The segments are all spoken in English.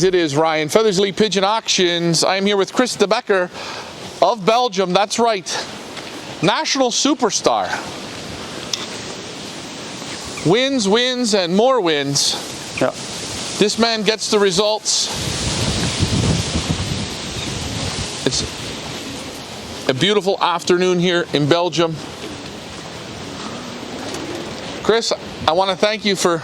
is, it is, Ryan. Feathersley Pigeon Auctions. I am here with Chris Debacker of Belgium. That's right. National superstar. Wins, wins, and more wins. Yeah. This man gets the results. It's a beautiful afternoon here in Belgium. Chris, I want to thank you for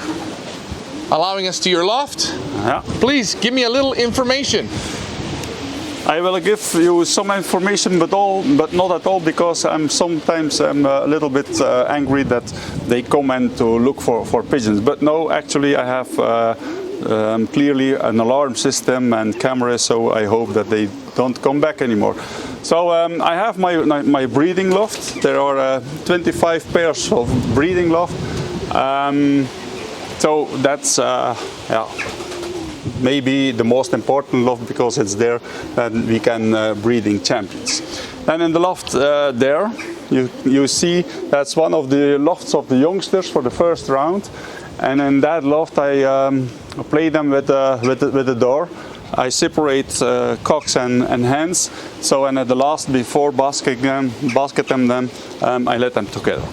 allowing us to your loft. Yeah. Please give me a little information. I will give you some information, but not at all, because sometimes I'm a little bit angry that they come in to look for pigeons. But no, actually I have clearly an alarm system and cameras, so I hope that they don't come back anymore. So I have my breeding loft. There are 25 pairs of breeding loft. So that's yeah, maybe the most important loft, because it's there that we can breeding champions. And in the loft there, you see that's one of the lofts of the youngsters for the first round. And in that loft I play them with the door. I separate cocks and hens. So, and at the last, before basket them, I let them together.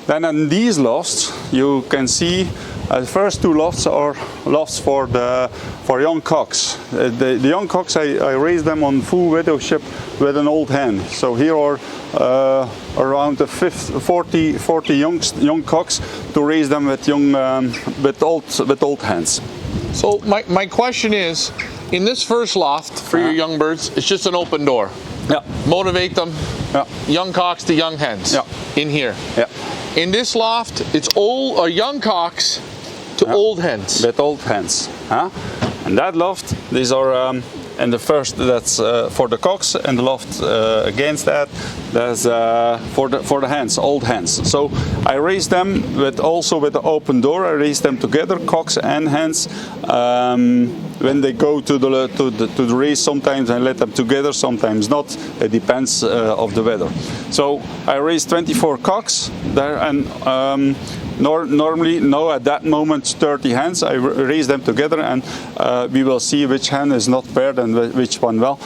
Then in these lofts, you can see the first two lofts are lofts for young cocks. The young cocks, I raise them on full widowship with an old hen. So here are around 40 young cocks to raise them with with old hens. So my question is, in this first loft for your young birds, it's just an open door. Yeah. Motivate them. Yeah. Young cocks to young hens. Yeah. In here. Yeah. In this loft, it's old or young cocks to old hens. With old hens. And that loft, these are and the first, that's for the cocks, and the loft against that, that's for the hens, old hens. So I raise them also with the open door. I raise them together, cocks and hens. When they go to the race, sometimes I let them together, sometimes not. It depends of the weather. So I raise 24 cocks there, and normally, no, at that moment 30 hens. I raise them together, and we will see which hen is not paired and which one well.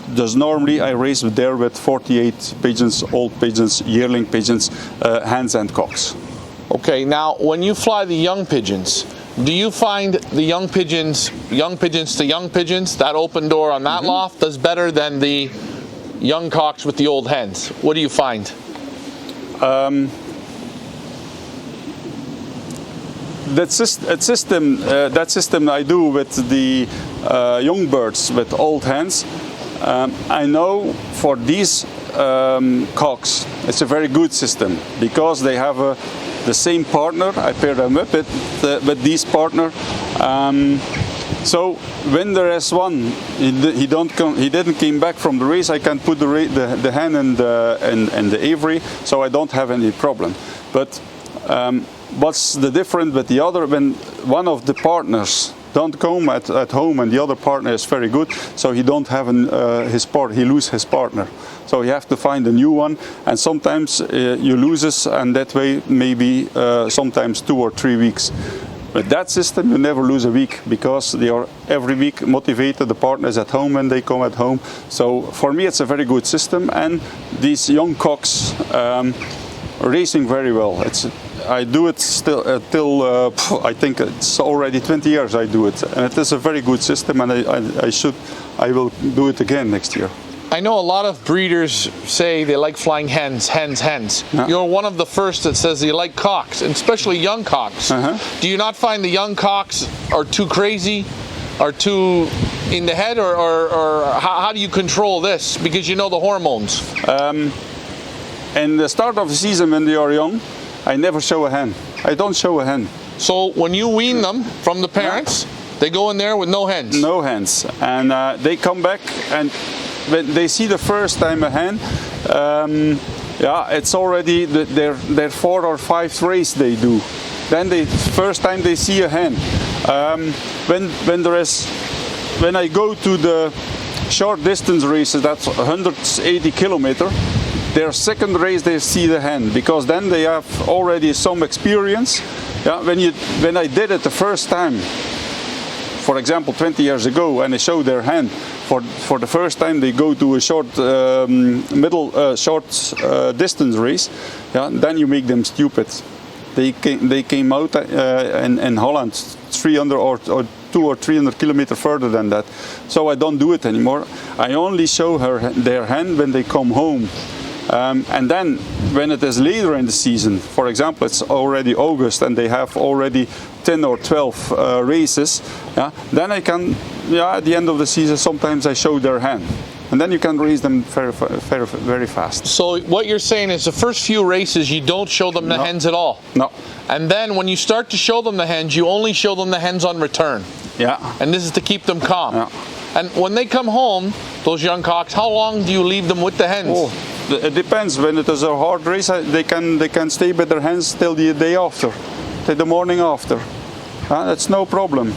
There's normally I raise there with 48 pigeons, old pigeons, yearling pigeons, hens and cocks. Okay, now when you fly the young pigeons, do you find the young pigeons to young pigeons, that open door on that loft does better than the young cocks with the old hens? What do you find? That system I do with the young birds with old hens. I know for these cocks it's a very good system, because they have the same partner. I pair them up with this partner. So when there is one, he didn't come back from the race, I can put the hen in the aviary, so I don't have any problem. But what's the difference with the other, when one of the partners don't come at home and the other partner is very good, so he don't have he lose his partner. So you have to find a new one, and sometimes you lose it, and that way maybe sometimes 2 or 3 weeks. With that system you never lose a week, because they are every week motivated, the partners at home when they come at home. So for me it's a very good system, and these young cocks racing very well. I do it still till I think it's already 20 years I do it, and it is a very good system, and I will do it again next year. I know a lot of breeders say they like flying hens. Yeah. You're one of the first that says you like cocks, and especially young cocks. Do you not find the young cocks are too crazy, are too in the head, or how do you control this? Because you know the hormones. In the start of the season when they are young, I never show a hen. I don't show a hen. So when you wean them from the parents, they go in there with no hens? No hens. And they come back, and when they see the first time a hen, yeah, it's already their 4th or 5th race they do. Then the first time they see a hen. When I go to the short distance races, that's 180 kilometers, their second race they see the hen, because then they have already some experience. Yeah, when I did it the first time, for example, 20 years ago, and they show their hen for the first time, they go to a short distance race. Yeah, then you make them stupid. They came out in Holland 300 or 200 or 300 kilometers further than that. So I don't do it anymore. I only show their hen when they come home. And then when it is later in the season, for example, it's already August and they have already 10 or 12 races, yeah, then I can, at the end of the season, sometimes I show their hen. And then you can raise them very fast. So what you're saying is the first few races you don't show them the hens at all? No. And then when you start to show them the hens, you only show them the hens on return? Yeah. And this is to keep them calm? Yeah. And when they come home, those young cocks, how long do you leave them with the hens? Oh, it depends. When it is a hard race, they can stay with their hens till the day after, till the morning after. That's no problem.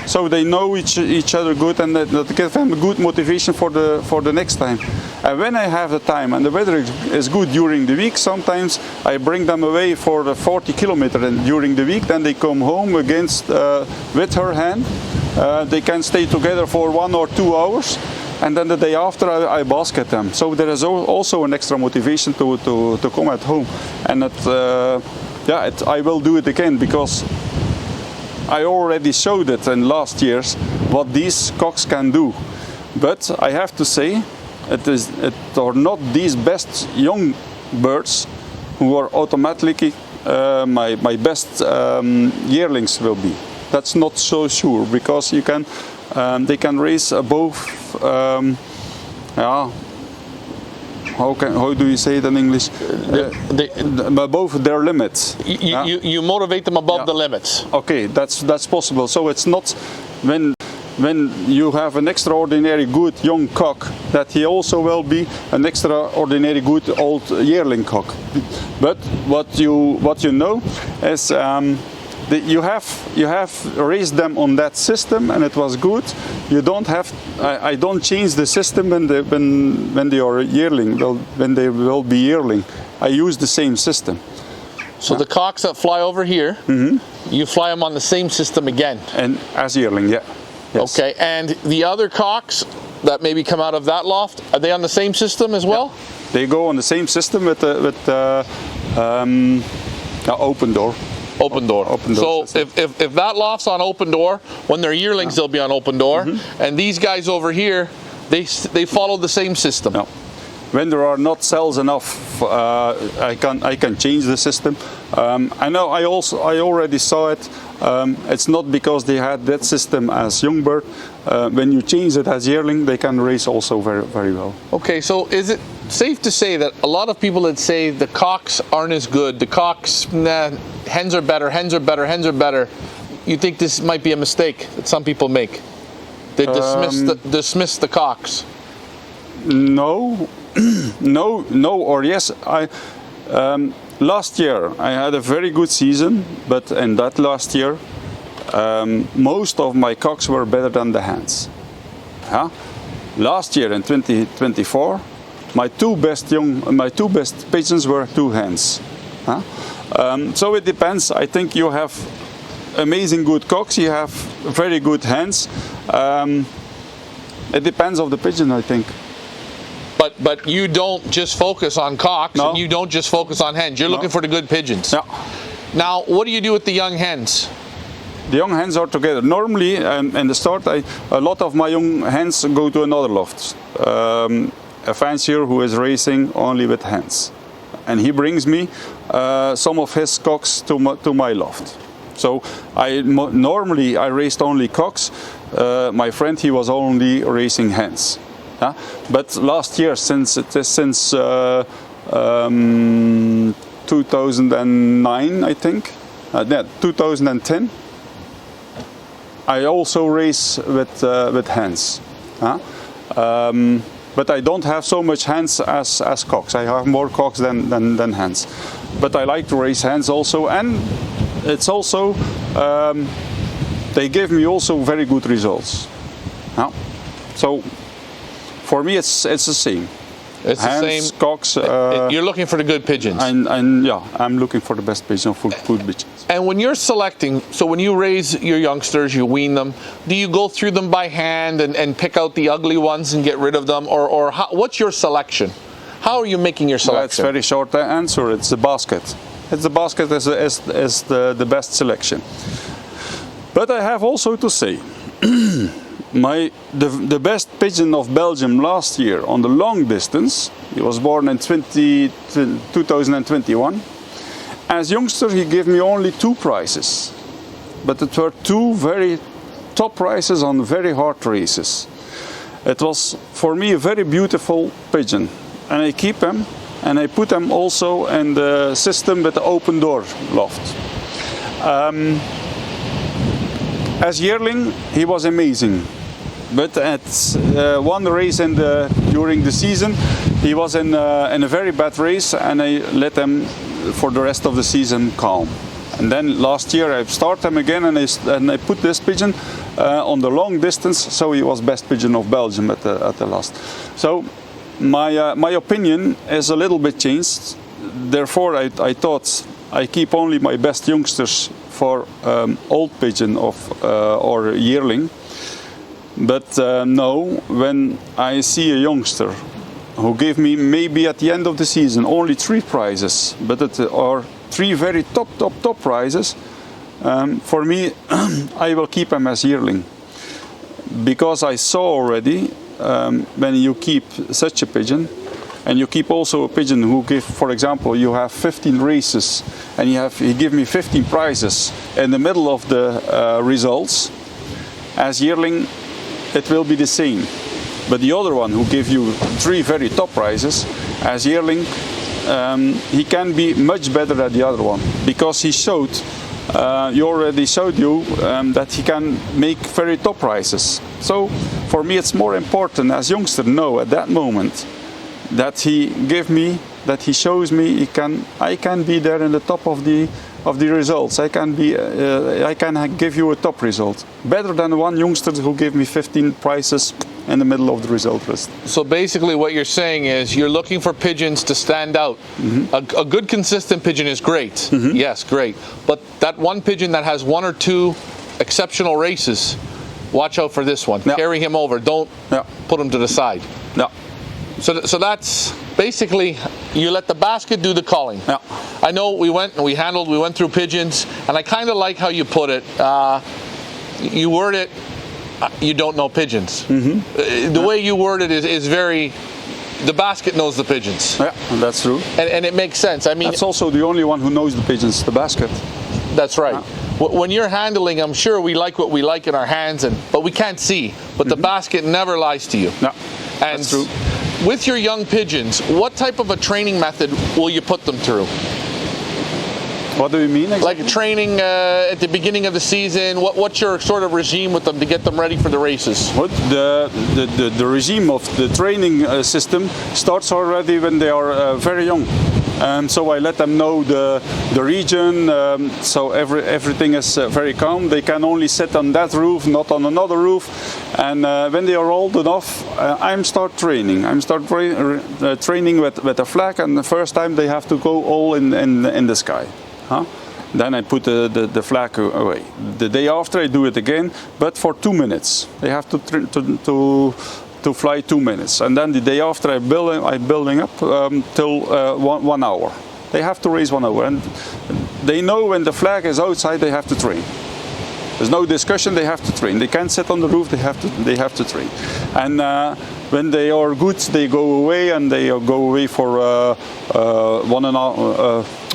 So they know each other good, and that gives them a good motivation for the next time. And when I have the time and the weather is good during the week, sometimes I bring them away for the 40 kilometers, and during the week then they come home with her hen. They can stay together for 1 or 2 hours, and then the day after I basket them. So there is also an extra motivation to come at home, and I will do it again, because I already showed it in last years what these cocks can do. But I have to say, it are not these best young birds who are automatically my best yearlings will be. That's not so sure, because they can raise above how do you say it in English? Above their limits. You motivate them above the limits. Okay, that's possible. So it's not when you have an extraordinary good young cock, that he also will be an extraordinary good old yearling cock. But what you know is you have raised them on that system, and it was good. You don't have. I don't change the system when they are yearling. Well, when they will be yearling, I use the same system. So the cocks that fly over here, you fly them on the same system again. And as yearling, yeah. Yes. Okay, and the other cocks that maybe come out of that loft, are they on the same system as well? Yeah. They go on the same system with open door. Open door. Open door. So if that loft's on open door, when they're yearlings, they'll be on open door, and these guys over here, they follow the same system. No. When there are not cells enough, I can change the system. I know. I already saw it. It's not because they had that system as young bird. When you change it as yearling, they can raise also very well. Okay, so is it safe to say that a lot of people that say the cocks aren't as good, the cocks, nah, hens are better, hens are better, hens are better, you think this might be a mistake that some people make? They dismiss the cocks? No, no or yes. Last year I had a very good season, but in that last year most of my cocks were better than the hens. Last year in 2024, my two best pigeons were 2 hens. So it depends. I think you have amazing good cocks, you have very good hens. It depends on the pigeon, I think. But you don't just focus on cocks, and you don't just focus on hens. You're looking for the good pigeons. Yeah. Now, what do you do with the young hens? The young hens are together. Normally, in the start, a lot of my young hens go to another loft. A fancier who is racing only with hens, and he brings me some of his cocks to my loft. So normally I raced only cocks. My friend, he was only racing hens. But last year, since 2009, I think, 2010, I also race with hens. But I don't have so much hens as cocks. I have more cocks than hens. But I like to race hens also, and it's also they give me also very good results. So for me, it's the same. It's the hens, same. cocks. You're looking for the good pigeons. And yeah, I'm looking for the best pigeon, food pigeons. And when you're selecting, so when you raise your youngsters, you wean them, do you go through them by hand and pick out the ugly ones and get rid of them? Or what's your selection? How are you making your selection? That's a very short answer. It's the basket. It's the basket as the best selection. But I have also to say, the best pigeon of Belgium last year on the long distance, he was born in 2021. As youngster, he gave me only 2 prizes, but it were 2 very top prizes on very hard races. It was for me a very beautiful pigeon, and I keep him, and I put him also in the system with the open door loft. As yearling, he was amazing, but at one race during the season, he was in a very bad race, and I let him for the rest of the season calm. And then last year I started him again, and I put this pigeon on the long distance, so he was best pigeon of Belgium at the last. So my opinion is a little bit changed. Therefore, I thought I keep only my best youngsters for old pigeon or yearling. But no, when I see a youngster who gave me maybe at the end of the season only 3 prizes, but it are 3 very top prizes, for me, I will keep him as yearling. Because I saw already, when you keep such a pigeon, and you keep also a pigeon who give, for example, you have 15 races, and he give me 15 prizes in the middle of the results, as yearling, it will be the same. But the other one who give you 3 very top prizes, as yearling, he can be much better than the other one, because he already showed you that he can make very top prizes. So for me it's more important as youngster know at that moment that he give me, that he shows me I can be there in the top of the results. I can give you a top result. Better than one youngster who gave me 15 prizes in the middle of the result list. So basically what you're saying is you're looking for pigeons to stand out. Mm-hmm. A good consistent pigeon is great. Mm-hmm. Yes, great. But that one pigeon that has 1 or 2 exceptional races, watch out for this one. Yeah. Carry him over. Don't put him to the side. No. So that's basically, you let the basket do the calling. Yeah. I know we went through pigeons, and I kind of like how you put it. You word it, you don't know pigeons. Mm-hmm. The way you word it is very, the basket knows the pigeons. Yeah, that's true. And it makes sense. I mean, that's also the only one who knows the pigeons, the basket. That's right. Yeah. When you're handling, I'm sure we like what we like in our hands, but we can't see. But the basket never lies to you. No, that's true. With your young pigeons, what type of a training method will you put them through? What do you mean exactly? Like training at the beginning of the season, what's your sort of regime with them to get them ready for the races? The regime of the training system starts already when they are very young. So I let them know the region, so everything is very calm. They can only sit on that roof, not on another roof. And when they are old enough, I start training. Training with a flag, and the first time they have to go all in the sky. Huh? Then I put the flag away. The day after I do it again, but for 2 minutes. They have to fly 2 minutes, and then the day after I'm building up till 1 hour. They have to raise 1 hour, and they know when the flag is outside they have to train. There's no discussion, they have to train. They can't sit on the roof, they have to train. And when they are good, they go away, and they go away for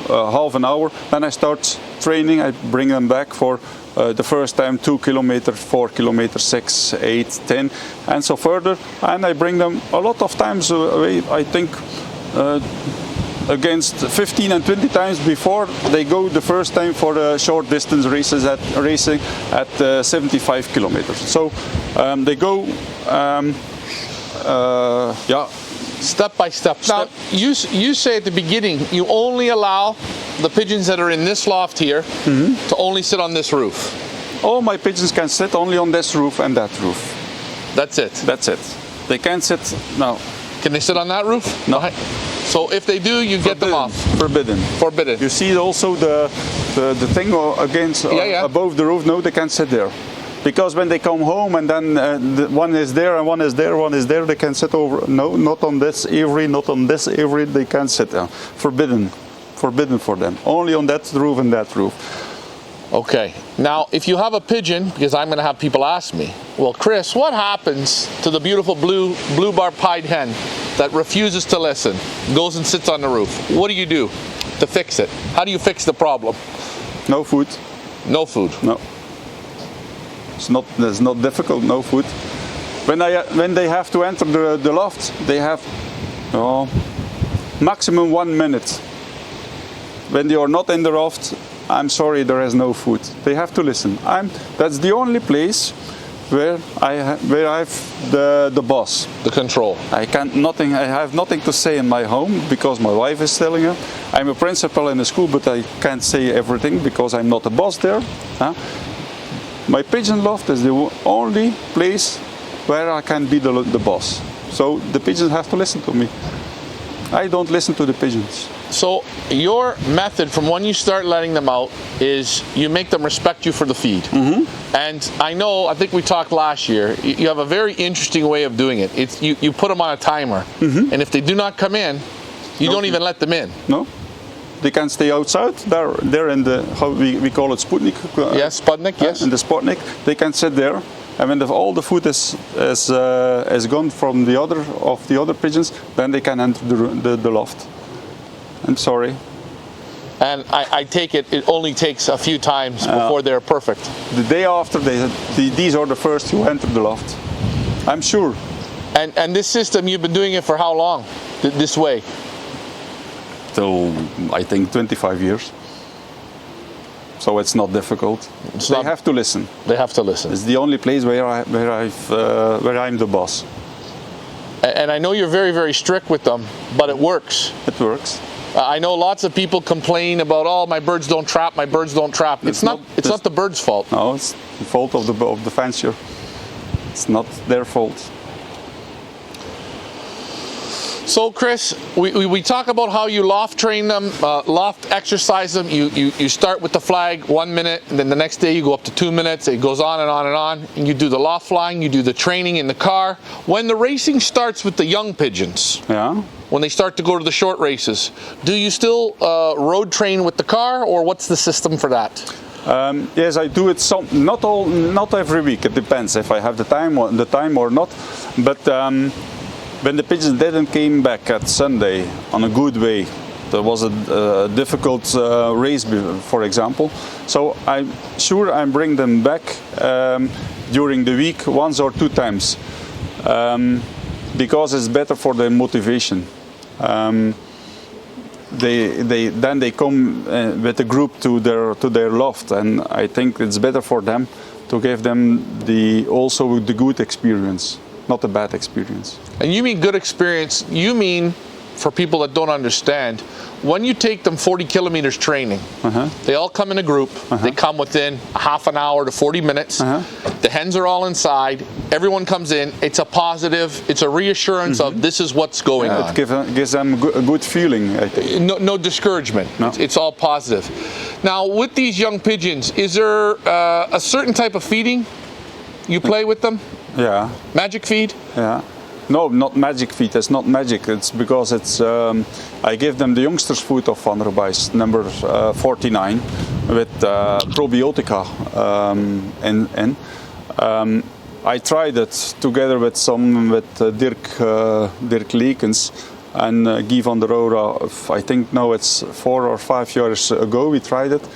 half an hour. Then I start training, I bring them back for the first time 2 kilometers, 4 kilometers, 6, 8, 10, and so further. And I bring them a lot of times away, I think against 15 and 20 times before they go the first time for the short distance races racing at 75 kilometers. So they go, step by step. Now, you say at the beginning you only allow the pigeons that are in this loft here to only sit on this roof. All my pigeons can sit only on this roof and that roof. That's it? That's it. They can't sit, now, Can they sit on that roof? No. So if they do, you get them off. Forbidden. Forbidden. You see also the thing against above the roof. No, they can't sit there, because when they come home and then one is there and one is there, one is there, they can sit over. No, not on this aviary, not on this aviary. They can't sit there. Forbidden. Forbidden for them. Only on that roof and that roof. Okay. Now, if you have a pigeon, because I'm going to have people ask me, well, Chris, what happens to the beautiful blue bar pied hen that refuses to listen, goes and sits on the roof? What do you do to fix it? How do you fix the problem? No food. No food. No. It's not difficult. No food. When they have to enter the loft, they have maximum 1 minute. When they are not in the loft, I'm sorry, there is no food. They have to listen. That's the only place where I have the boss, the control. I have nothing to say in my home because my wife is telling it. I'm a principal in the school, but I can't say everything because I'm not a boss there. My pigeon loft is the only place where I can be the boss. So the pigeons have to listen to me. I don't listen to the pigeons. So your method from when you start letting them out is you make them respect you for the feed. Mm-hmm. And I think we talked last year, you have a very interesting way of doing it. It's you put them on a timer, mm-hmm. and if they do not come in, you don't even let them in. No, they can stay outside. They're in the, how we call it, Sputnik. Yes, Sputnik, yes. In the Sputnik, they can sit there. And when all the food is gone from the other pigeons, then they can enter the loft. I'm sorry. And I take it only takes a few times before they're perfect. The day after, these are the first who enter the loft. I'm sure. And this system, you've been doing it for how long? This way? Till, I think, 25 years. So it's not difficult. They have to listen. They have to listen. It's the only place where I'm the boss. And I know you're very, very strict with them, but it works. It works. I know lots of people complain about, oh, my birds don't trap, my birds don't trap. It's not the bird's fault. No, it's the fault of the fancier. It's not their fault. So, Chris, we talk about how you loft train them, loft exercise them. You start with the flag 1 minute, and then the next day you go up to 2 minutes. It goes on and on and on. And you do the loft flying, you do the training in the car. When the racing starts with the young pigeons, when they start to go to the short races, do you still road train with the car, or what's the system for that? Yes, I do it not every week. It depends if I have the time or not. But when the pigeons didn't came back at Sunday on a good way, there was a difficult race, for example. So I'm sure I bring them back during the week 1 or 2 times because it's better for their motivation. They come with a group to their loft, and I think it's better for them to give them also the good experience, not a bad experience. And you mean good experience, you mean, for people that don't understand, when you take them 40 kilometers training, they all come in a group, they come within half an hour to 40 minutes, the hens are all inside, everyone comes in, it's a positive, it's a reassurance of this is what's going on. It gives them a good feeling, I think. No discouragement, no. It's all positive. Now, with these young pigeons, is there a certain type of feeding you play with them? Yeah. Magic feed? Yeah. No, not magic feed. It's not magic. It's because it's. I give them the youngsters food of Van der Bijs, number 49, with probiotica in. I tried it together with Dirk Lekens and Guy van der Roda. I think now it's 4 or 5 years ago we tried it.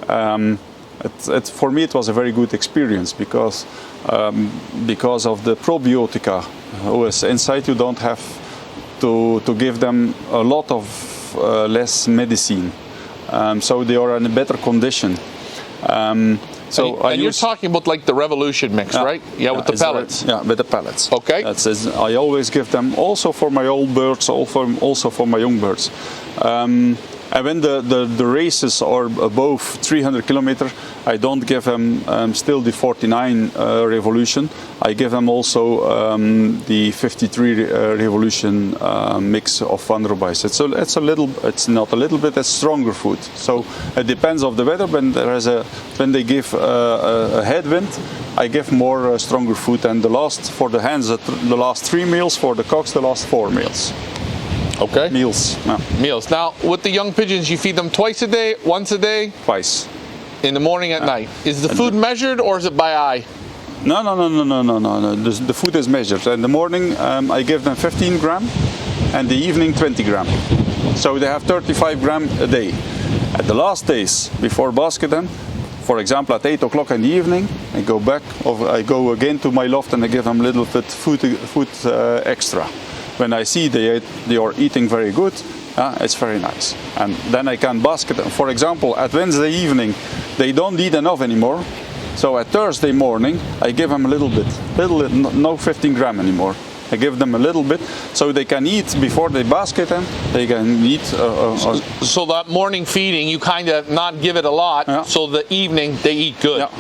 For me it was a very good experience because of the probiotica was inside. You don't have to give them a lot of less medicine, so they are in a better condition. And you're talking about like the Revolution mix, right? Yeah, with the pellets. With the pellets. Okay. I always give them also for my old birds, also for my young birds. And when the races are above 300 kilometers, I don't give them still the 49 revolution. I give them also the 53 revolution mix of Van der Bijs. It's not a little bit, it's stronger food. So it depends of the weather. When they give a headwind, I give more stronger food. And for the hens, the last 3 meals. For the cocks, the last 4 meals. Okay. Meals. Yeah. Meals. Now, with the young pigeons, you feed them twice a day, once a day? Twice. In the morning, at night. Is the food measured or is it by eye? No. The food is measured. In the morning, I give them 15 gram, and the evening 20 gram. So they have 35 gram a day. At the last days, before basket them, for example, at 8 o'clock in the evening, I go back, or I go again to my loft and I give them a little bit food extra. When I see they are eating very good, it's very nice. And then I can basket them. For example, at Wednesday evening, they don't eat enough anymore. So at Thursday morning, I give them a little bit, no 15 gram anymore. I give them a little bit so they can eat before they basket them. They can eat. So that morning feeding, you kind of not give it a lot. Yeah. So the evening they eat good. Yeah.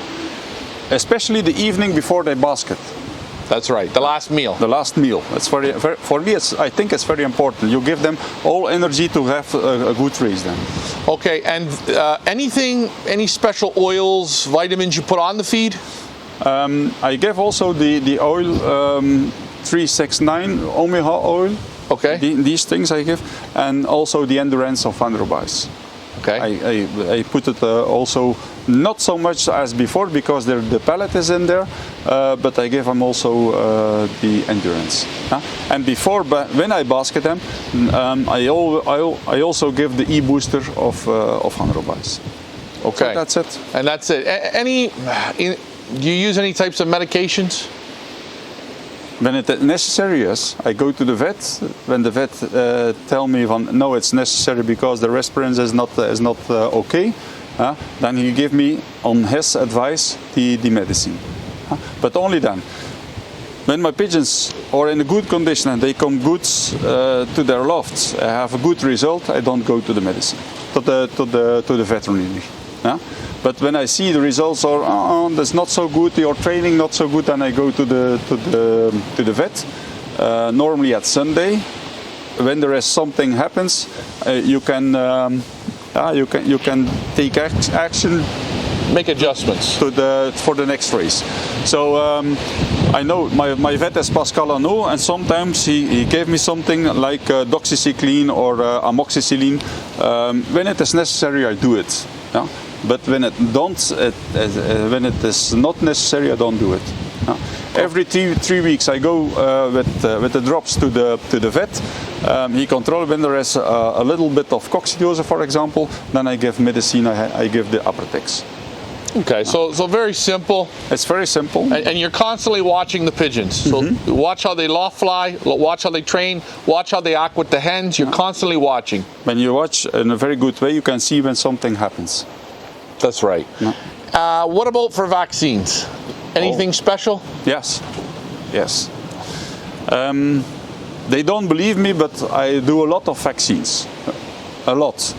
Especially the evening before they basket. That's right. The last meal. The last meal. It's for me. I think it's very important. You give them all energy to have a good race then. Okay. And any special oils, vitamins you put on the feed? I give also the oil 369 Omega oil. Okay. These things I give, and also the endurance of Van der Bijs. Okay. I put it also not so much as before because the pellet is in there, but I give them also the endurance. And before, when I basket them, I also give the e-booster of Van der Bijs. Okay. So that's it. And that's it. Do you use any types of medications? When it's necessary, yes. I go to the vet. When the vet tell me no, it's necessary because the respirance is not okay, then he give me on his advice the medicine. But only then. When my pigeons are in a good condition and they come good to their lofts, I have a good result. I don't go to the medicine, to the veterinary. But when I see the results are that's not so good, your training not so good, then I go to the vet. Normally at Sunday, when there is something happens, you can take action. Make adjustments for the next race. So I know my vet is Pascal Arnaud, and sometimes he gave me something like doxycycline or amoxicillin. When it is necessary, I do it. Yeah? But when it is not necessary, I don't do it. Every 3 weeks I go with the drops to the vet. He controls when there is a little bit of coccidiose, for example. Then I give medicine. I give the Apretex. Okay, so very simple. It's very simple. And you're constantly watching the pigeons. So watch how they loft fly, watch how they train, watch how they act with the hens. You're constantly watching. When you watch in a very good way, you can see when something happens. That's right. What about for vaccines? Anything special? Yes. They don't believe me, but I do a lot of vaccines. A lot.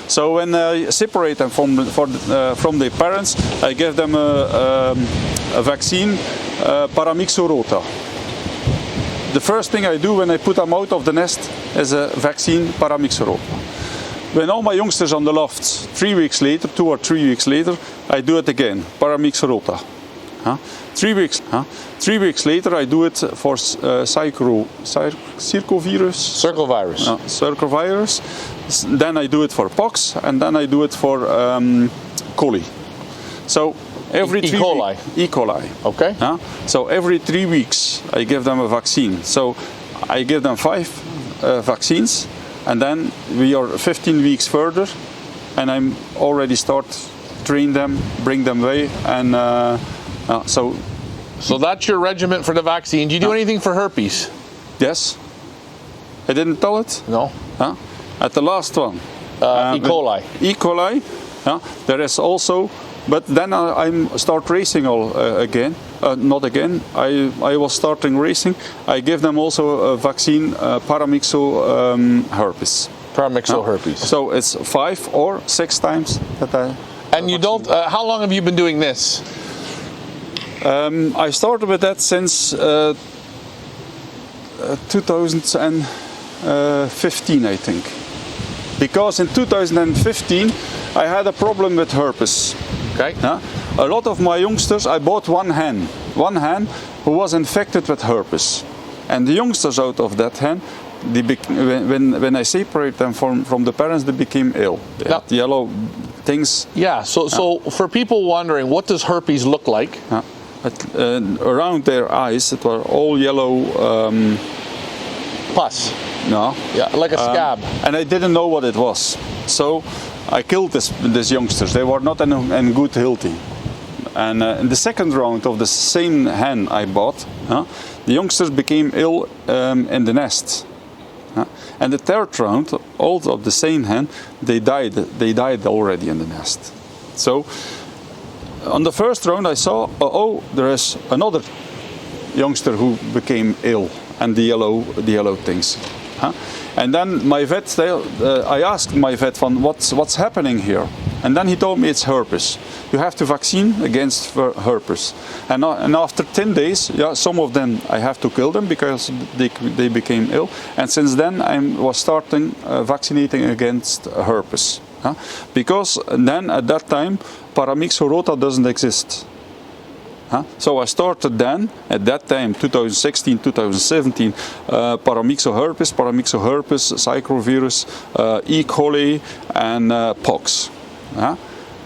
So when I separate them from their parents, I give them a vaccine, Paramyxorota. The first thing I do when I put them out of the nest is a vaccine, Paramyxorota. When all my youngsters on the loft, 3 weeks later, 2 or 3 weeks later, I do it again, Paramyxorota. 3 weeks later, I do it for circovirus. Then I do it for pox, and then I do it for coli. So every E. coli. E. coli. Okay. So every 3 weeks, I give them a vaccine. So I give them 5 vaccines, and then we are 15 weeks further, and I'm already start train them, bring them away, and So that's your regimen for the vaccine. Do you do anything for herpes? Yes. I didn't tell it? No. At the last one. E. coli. E. coli. There is also, but then I start racing again. Not again. I was starting racing. I give them also a vaccine, Paramyxo herpes. Paramyxoherpes. So it's 5 or 6 times that I. And you don't. How long have you been doing this? I started with that since 2015, I think. Because in 2015 I had a problem with herpes. Okay. A lot of my youngsters, I bought one hen who was infected with herpes. And the youngsters out of that hen, when I separate them from the parents, they became ill. They had yellow things. Yeah, so for people wondering, what does herpes look like? Around their eyes, it were all yellow. Pus. No. Yeah, like a scab. And I didn't know what it was. So I killed these youngsters. They were not in good healthy. And in the second round of the same hen I bought, the youngsters became ill in the nest. And the third round, also of the same hen, they died already in the nest. So on the first round I saw, there is another youngster who became ill, and the yellow things. And then my vet, I asked my vet, what's happening here? And then he told me it's herpes. You have to vaccine against herpes. And after 10 days, some of them I have to kill them because they became ill. And since then I was starting vaccinating against herpes. Because then at that time, Paramyxoherpes doesn't exist. So I started then, at that time, 2016, 2017, Paramyxoherpes, Psychrovirus, E. coli, and pox.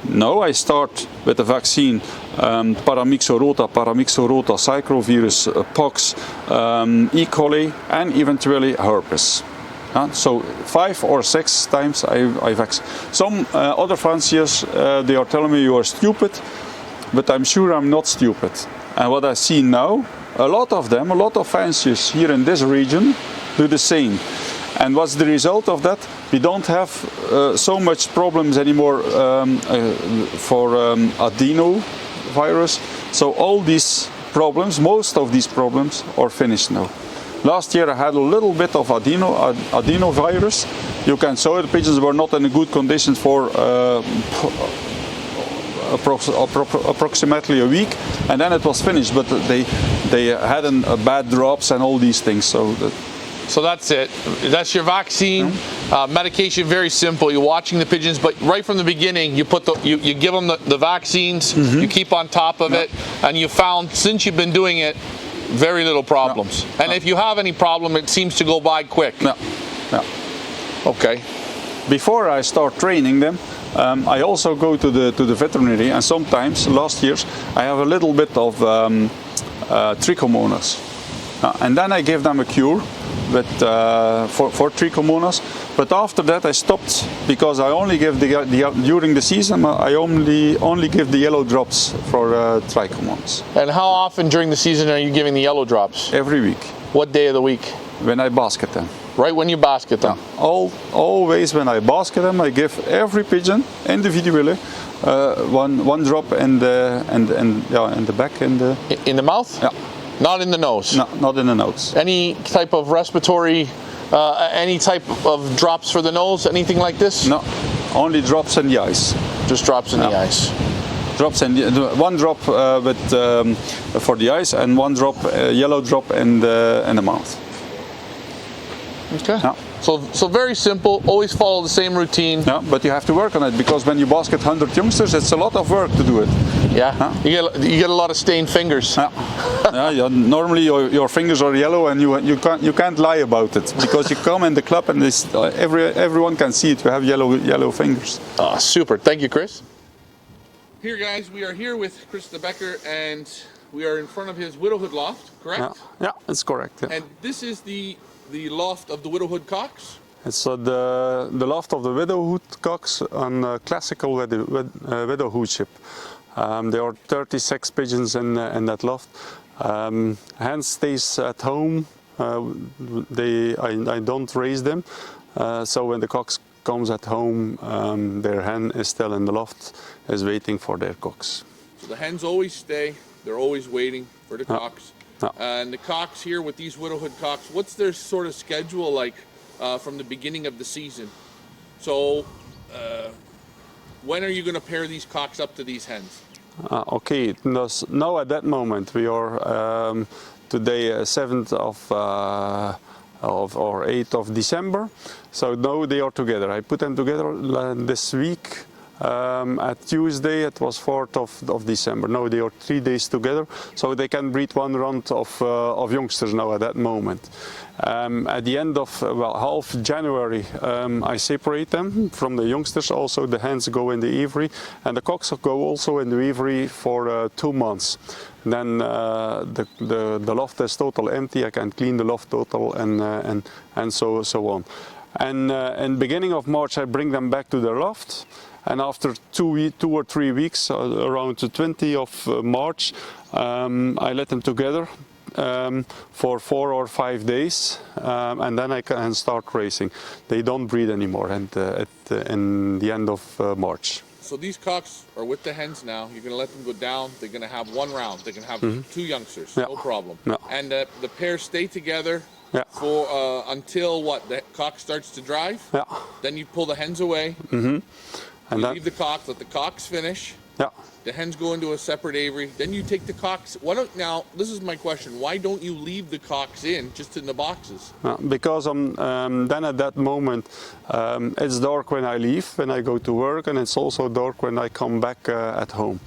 Now I start with the vaccine Paramyxoherpes, Psychrovirus, pox, E. coli, and eventually herpes. So 5 or 6 times I vaccinate. Some other fanciers, they are telling me you are stupid. But I'm sure I'm not stupid. And what I see now, a lot of fanciers here in this region do the same. And what's the result of that? We don't have so much problems anymore for adenovirus. So all these problems, most of these problems are finished now. Last year I had a little bit of adenovirus. You can saw the pigeons were not in good conditions for approximately a week, and then it was finished. But they had bad drops and all these things. So that's it. That's your vaccine. Medication, very simple. You're watching the pigeons, but right from the beginning, you give them the vaccines. You keep on top of it, and you found since you've been doing it, very little problems. And if you have any problem, it seems to go by quick. Okay. Before I start training them, I also go to the veterinary, and sometimes, last years, I have a little bit of trichomonas. And then I give them a cure for trichomonas. But after that I stopped, because I only give during the season I only give the yellow drops for trichomonas. And how often during the season are you giving the yellow drops? Every week. What day of the week? When I basket them. Right when you basket them? Yeah. Always when I basket them, I give every pigeon individually one drop in the back in the mouth. Yeah. Not in the nose. No, not in the nose. Any type of respiratory, any type of drops for the nose, anything like this? No, only drops in the eyes. Just drops in the eyes. Drops in one drop for the eyes, and one drop yellow drop in the mouth. Okay. Yeah. So very simple. Always follow the same routine. Yeah, but you have to work on it, because when you basket 100 youngsters, it's a lot of work to do it. Yeah. Huh? You get a lot of stained fingers. Yeah. Yeah. Normally your fingers are yellow, and you can't lie about it, because you come in the club and everyone can see it. You have yellow fingers. Oh, super. Thank you, Chris. Here, guys, we are here with Chris Debacker, and we are in front of his Widowhood loft, correct? Yeah, that's correct. Yeah. And this is the loft of the Widowhood cocks? It's the loft of the Widowhood cocks on classical Widowhoodship. There are 36 pigeons in that loft. Hen stays at home. I don't raise them. So when the cocks comes at home, their hen is still in the loft, is waiting for their cocks. So the hens always stay. They're always waiting for the cocks. No. And the cocks here with these Widowhood cocks, what's their sort of schedule like from the beginning of the season. So when are you going to pair these cocks up to these hens? Okay, now at that moment we are today 7th or 8th of December. So now they are together. I put them together this week. At Tuesday it was 4th of December. Now they are 3 days together, so they can breed one round of youngsters now at that moment. At the end of half January I separate them from the youngsters. Also the hens go in the aviary and the cocks go also in the aviary for 2 months. Then the loft is total empty. I can clean the loft total and so on. And in beginning of March I bring them back to the loft. And after 2 or 3 weeks, around the 20th of March, I let them together for 4 or 5 days, and then I can start racing. They don't breed anymore in the end of March. So these cocks are with the hens now. You're going to let them go down. They're going to have 1 round. They can have 2 youngsters, Yeah. no problem. Yeah. And the pairs stay together Yeah. for until what? The cock starts to drive? Yeah. Then you pull the hens away. And You then, leave the cocks, let the cocks finish. yeah. The hens go into a separate aviary. Then you take the cocks. Now, this is my question. Why don't you leave the cocks just in the boxes? Because then at that moment it's dark when I leave, when I go to work, and it's also dark when I come back at home.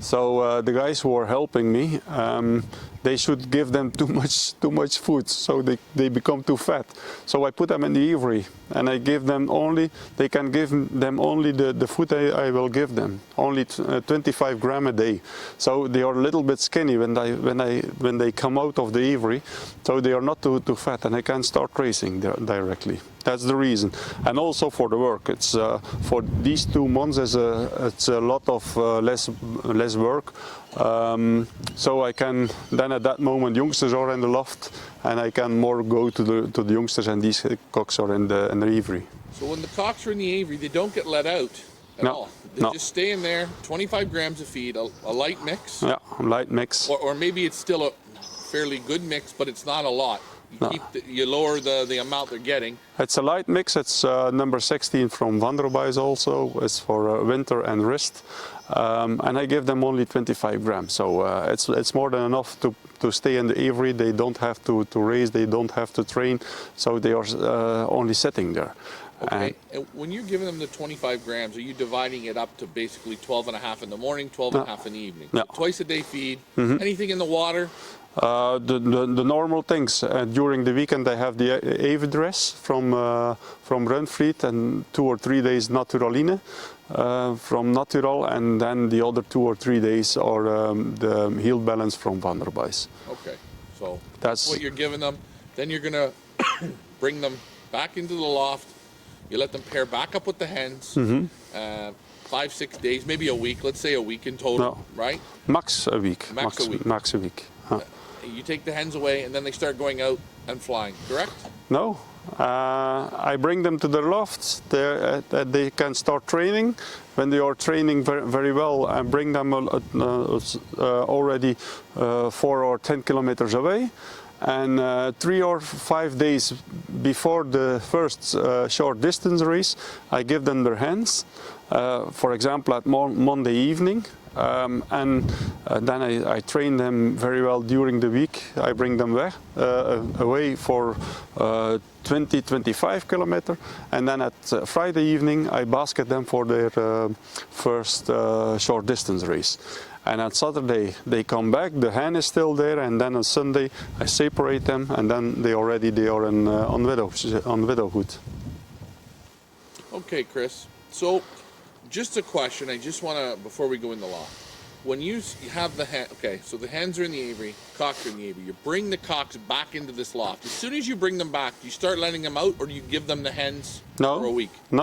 So the guys who are helping me, they should give them too much food, so they become too fat. So I put them in the aviary, and I give them they can give them only the food I will give them, only 25 grams a day. So they are a little bit skinny when they come out of the aviary, so they are not too fat, and I can start racing directly. That's the reason. And also for the work, it's for these 2 months it's a lot of less work. So I can then at that moment youngsters are in the loft, and I can more go to the youngsters, and these cocks are in the aviary. So when the cocks are in the aviary, they don't get let out at all. They just stay in there, 25 grams of feed, a light mix. Yeah, light mix. Or maybe it's still a fairly good mix, but it's not a lot. You lower the amount they're getting. It's a light mix. It's number 16 from Vanderbies also. It's for winter and wrist. And I give them only 25 grams. So it's more than enough to stay in the aviary. They don't have to race. They don't have to train. So they are only sitting there. Okay. And when you're giving them the 25 grams, are you dividing it up to basically 12 and a half in the morning, 12 and a half in the evening? Yeah. So twice a day feed. Anything in the water? The normal things. During the weekend I have the avid dress from Runfleet, and 2 or 3 days Naturaline from Natural, and then the other 2 or 3 days are the heel balance from Vanderbies. Okay, so That's what you're giving them. Then you're gonna bring them back into the loft. You let them pair back up with the hens. 5, 6 days, maybe a week. Let's say a week in total, No. right? Max a week. Max a week. Max a week. Huh. You take the hens away, and then they start going out and flying, correct? No, I bring them to the loft. They can start training. When they are training very well, I bring them already 4 or 10 kilometers away. And 3 or 5 days before the first short distance race, I give them their hens. For example, at Monday evening. And then I train them very well during the week. I bring them away for 20-25 kilometers, and then at Friday evening I basket them for their first short distance race. And on Saturday they come back, the hen is still there, and then on Sunday I separate them, and then they are on Widowhood. Okay, Chris. So, just a question. I just want to, before we go in the loft, when you have the hen, okay, so the hens are in the aviary, cocks are in the aviary. You bring the cocks back into this loft. As soon as you bring them back, do you start letting them out, or do you give them the hens for a week? No.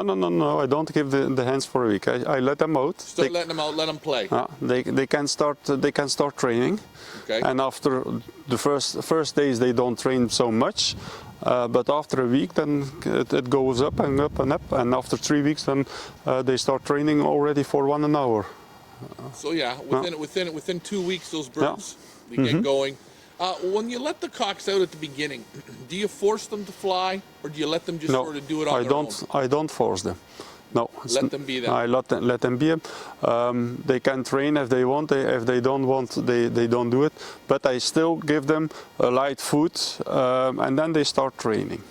I don't give the hens for a week. I let them out. Start letting them out. Let them play. They can start training. Okay. And after the first days they don't train so much. But after a week, then it goes up and up and up, and after 3 weeks, then they start training already for 1 hour. So yeah, within 2 weeks, those birds they get going. When you let the cocks out at the beginning, do you force them to fly, or do you let them just sort of do it on their own? I don't force them. No. Let them be them. I let them be. They can train if they want. If they don't want, they don't do it. But I still give them a light food, and then they start training.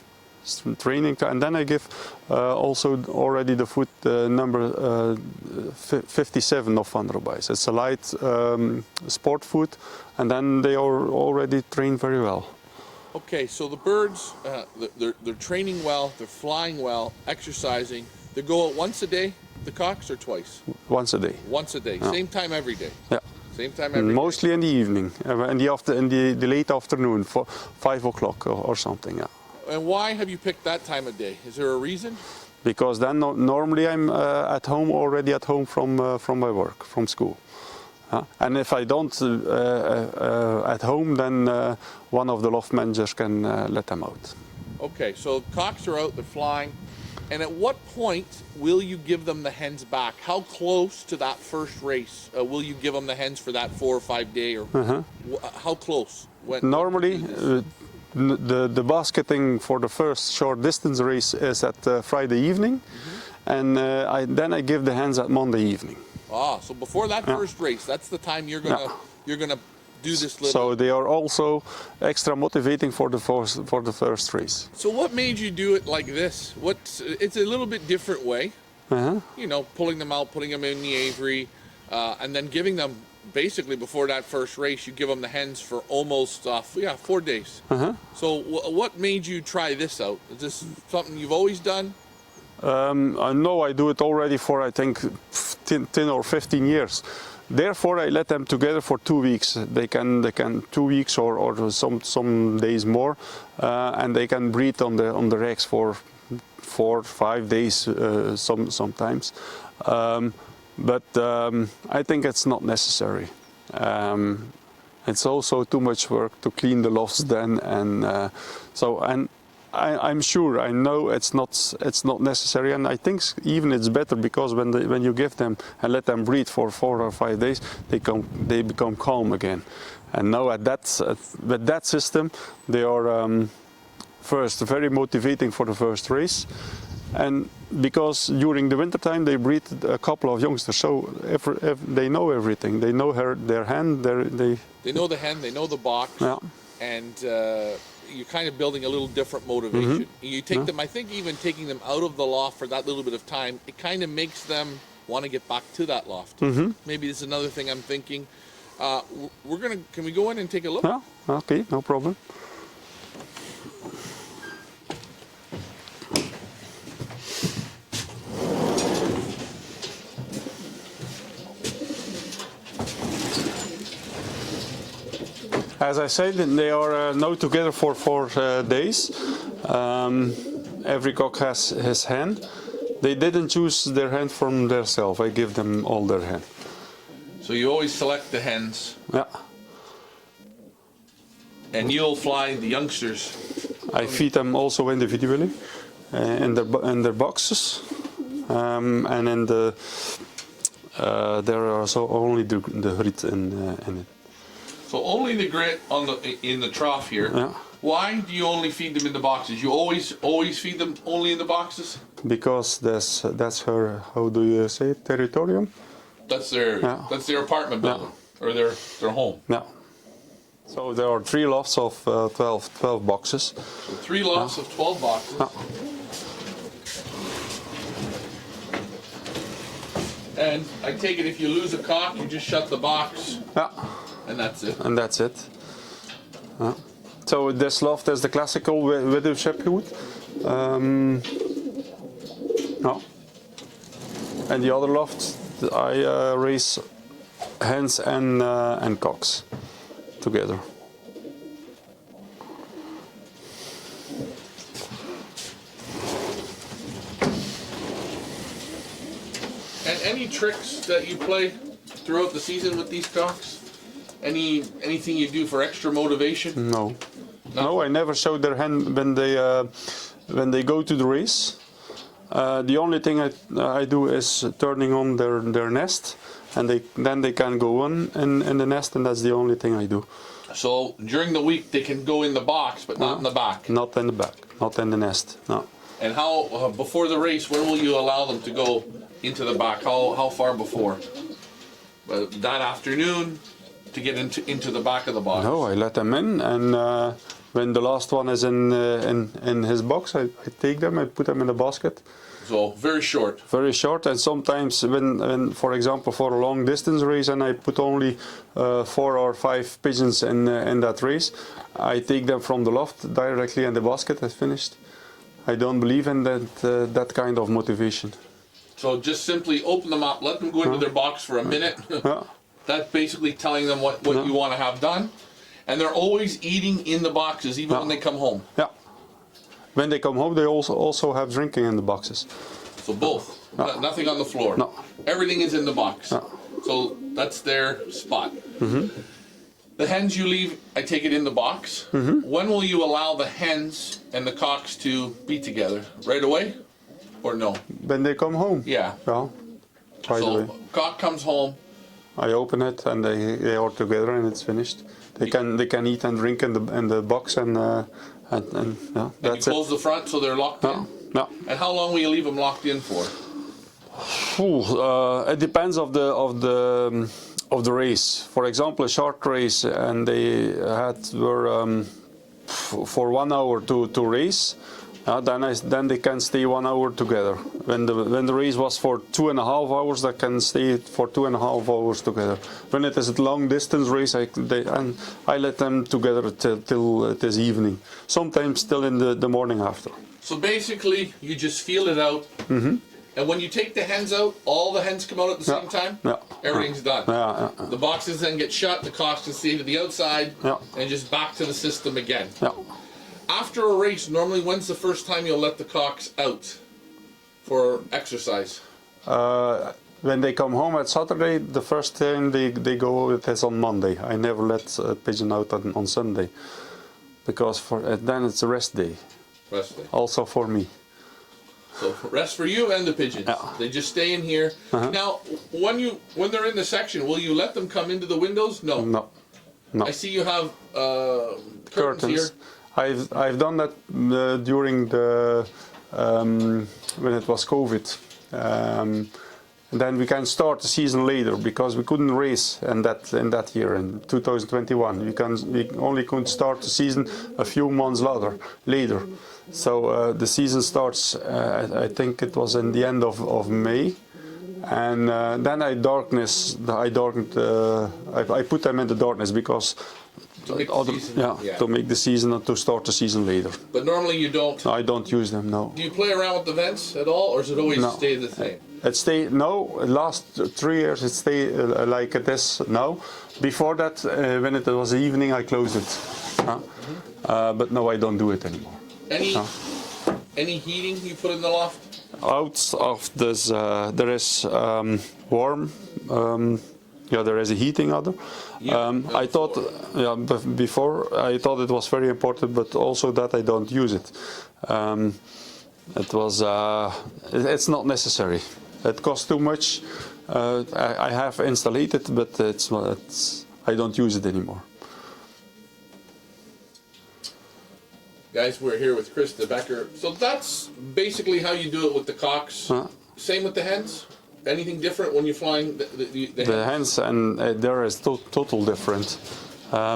And then I give also already the food number 57 of Van der Bijs. It's a light sport food, and then they are already trained very well. Okay, so the birds, they're training well, they're flying well, exercising. They go out once a day, the cocks, or twice? Once a day. Once a day, Yeah. Same time every day? Yeah. Same time every day? Mostly in the evening, in the late afternoon, for 5 o'clock or something. Yeah. And why have you picked that time of day? Is there a reason? Because then normally I'm already at home from my work, from school. And if I don't at home, then one of the loft managers can let them out. Okay, so cocks are out, they're flying. And at what point will you give them the hens back? How close to that first race will you give them the hens for that 4 or 5 day? Or how close? Normally, the basketing for the first short distance race is at Friday evening, and then I give the hens at Monday evening. Ah, so before that first race, that's the time you're gonna do this little. So they are also extra motivating for the first race. So what made you do it like this? It's a little bit different way. You know, pulling them out, putting them in the aviary, and then giving them basically before that first race. You give them the hens for almost 4 days. So what made you try this out? Is this something you've always done? No, I do it already for I think 10 or 15 years. Therefore, I let them together for 2 weeks. They can 2 weeks or some days more, and they can breed on the eggs for 4 or 5 days sometimes. But I think it's not necessary. It's also too much work to clean the lofts then, and I'm sure, I know it's not necessary, and I think even it's better because when you give them and let them breathe for 4 or 5 days, they become calm again. And now with that system, they are first very motivating for the first race, and because during the winter time they breed a couple of youngsters, so they know everything. They know their hen. They know the hen. They know the box. Yeah. And you're kind of building a little different motivation. You take them, I think even taking them out of the loft for that little bit of time, it kind of makes them want to get back to that loft. Maybe this is another thing I'm thinking. Can we go in and take a look? Yeah, okay, no problem. As I said, they are now together for 4 days. Every cock has his hen. They didn't choose their hen from themselves. I give them all their hen. So you always select the hens. Yeah. And you'll fly the youngsters. I feed them also individually in their boxes, and in there are also only the grit in it. So only the grit in the trough here. Yeah. Why do you only feed them in the boxes? You always feed them only in the boxes? Because that's her, how do you say it, territorium? That's their apartment building, or their home. Yeah. So there are 3 lofts of 12 boxes. So 3 lofts of 12 boxes. And I take it if you lose a cock, you just shut the box. Yeah. And that's it. And that's it. So this loft is the classical widow shepherd. And the other loft, I raise hens and cocks together. And any tricks that you play throughout the season with these cocks? Anything you do for extra motivation? No. No, I never show their hen when they go to the race. The only thing I do is turning on their nest, and then they can go on in the nest, and that's the only thing I do. So during the week they can go in the box, but not in the back. Not in the back, not in the nest, no. And how, before the race, when will you allow them to go into the back? How far before? That afternoon to get into the back of the box? No, I let them in, and when the last one is in his box, I take them, I put them in the basket. So very short. Very short, and sometimes when for example, for a long distance race, and I put only 4 or 5 pigeons in that race, I take them from the loft directly in the basket. It's finished. I don't believe in that kind of motivation. So just simply open them up, let them go into their box for a minute. That's basically telling them what you want to have done. And they're always eating in the boxes, even when they come home. Yeah. When they come home, they also have drinking in the boxes. So both. Nothing on the floor. No. Everything is in the box. So that's their spot. The hens you leave, I take it in the box. When will you allow the hens and the cocks to be together? Right away? Or no? When they come home? Yeah. Right away. So cock comes home. I open it and they are together and it's finished. They can eat and drink in the box and that's you close the front so they're locked in? No. And how long will you leave them locked in for? It depends of the race. For example, a short race, and they were for 1 hour to race. Then they can stay 1 hour together. When the race was for 2.5 hours, they can stay for 2.5 hours together. When it is a long distance race, I let them together till it is evening. Sometimes still in the morning after. So basically, you just feel it out. And when you take the hens out, all the hens come out at the same time? Yeah. Everything's done. The boxes then get shut, the cocks can stay to the outside, and just back to the system again. After a race, normally when's the first time you'll let the cocks out for exercise? When they come home at Saturday, the first time they go out is on Monday. I never let a pigeon out on Sunday, because then it's a rest day. Rest day. Also for me. So rest for you and the pigeons. They just stay in here. Now, when they're in the section, will you let them come into the windows? No. No. I see you have curtains here. I've done that during the when it was COVID. Then we can start the season later because we couldn't race in that year in 2021. We only could start the season a few months later. So the season starts. I think it was in the end of May, and then I put them in the darkness because. To make the season and to start the season later. But normally you don't? I don't use them, no. Do you play around with the vents at all, or does it always stay the same? Last 3 years it stayed like it is now. Before that, when it was evening, I closed it. But no, I don't do it anymore. Any heating you put in the loft? Out of this, there is warm. There is a heating other. I thought, before I thought it was very important, but also that I don't use it. It's not necessary. It costs too much. I have installed it, but I don't use it anymore. Guys, we're here with Chris Debacker. So that's basically how you do it with the cocks. Same with the hens? Anything different when you're flying the hens? And there is total different.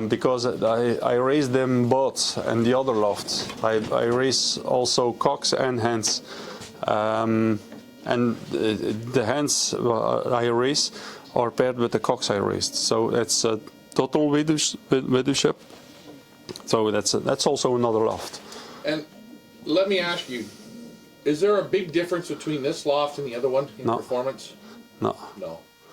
Because I raise them both in the other lofts. I raise also cocks and hens. And the hens I raise are paired with the cocks I raised. So it's a total widowship. So that's also another loft. And let me ask you, is there a big difference between this loft and the other one in performance? No.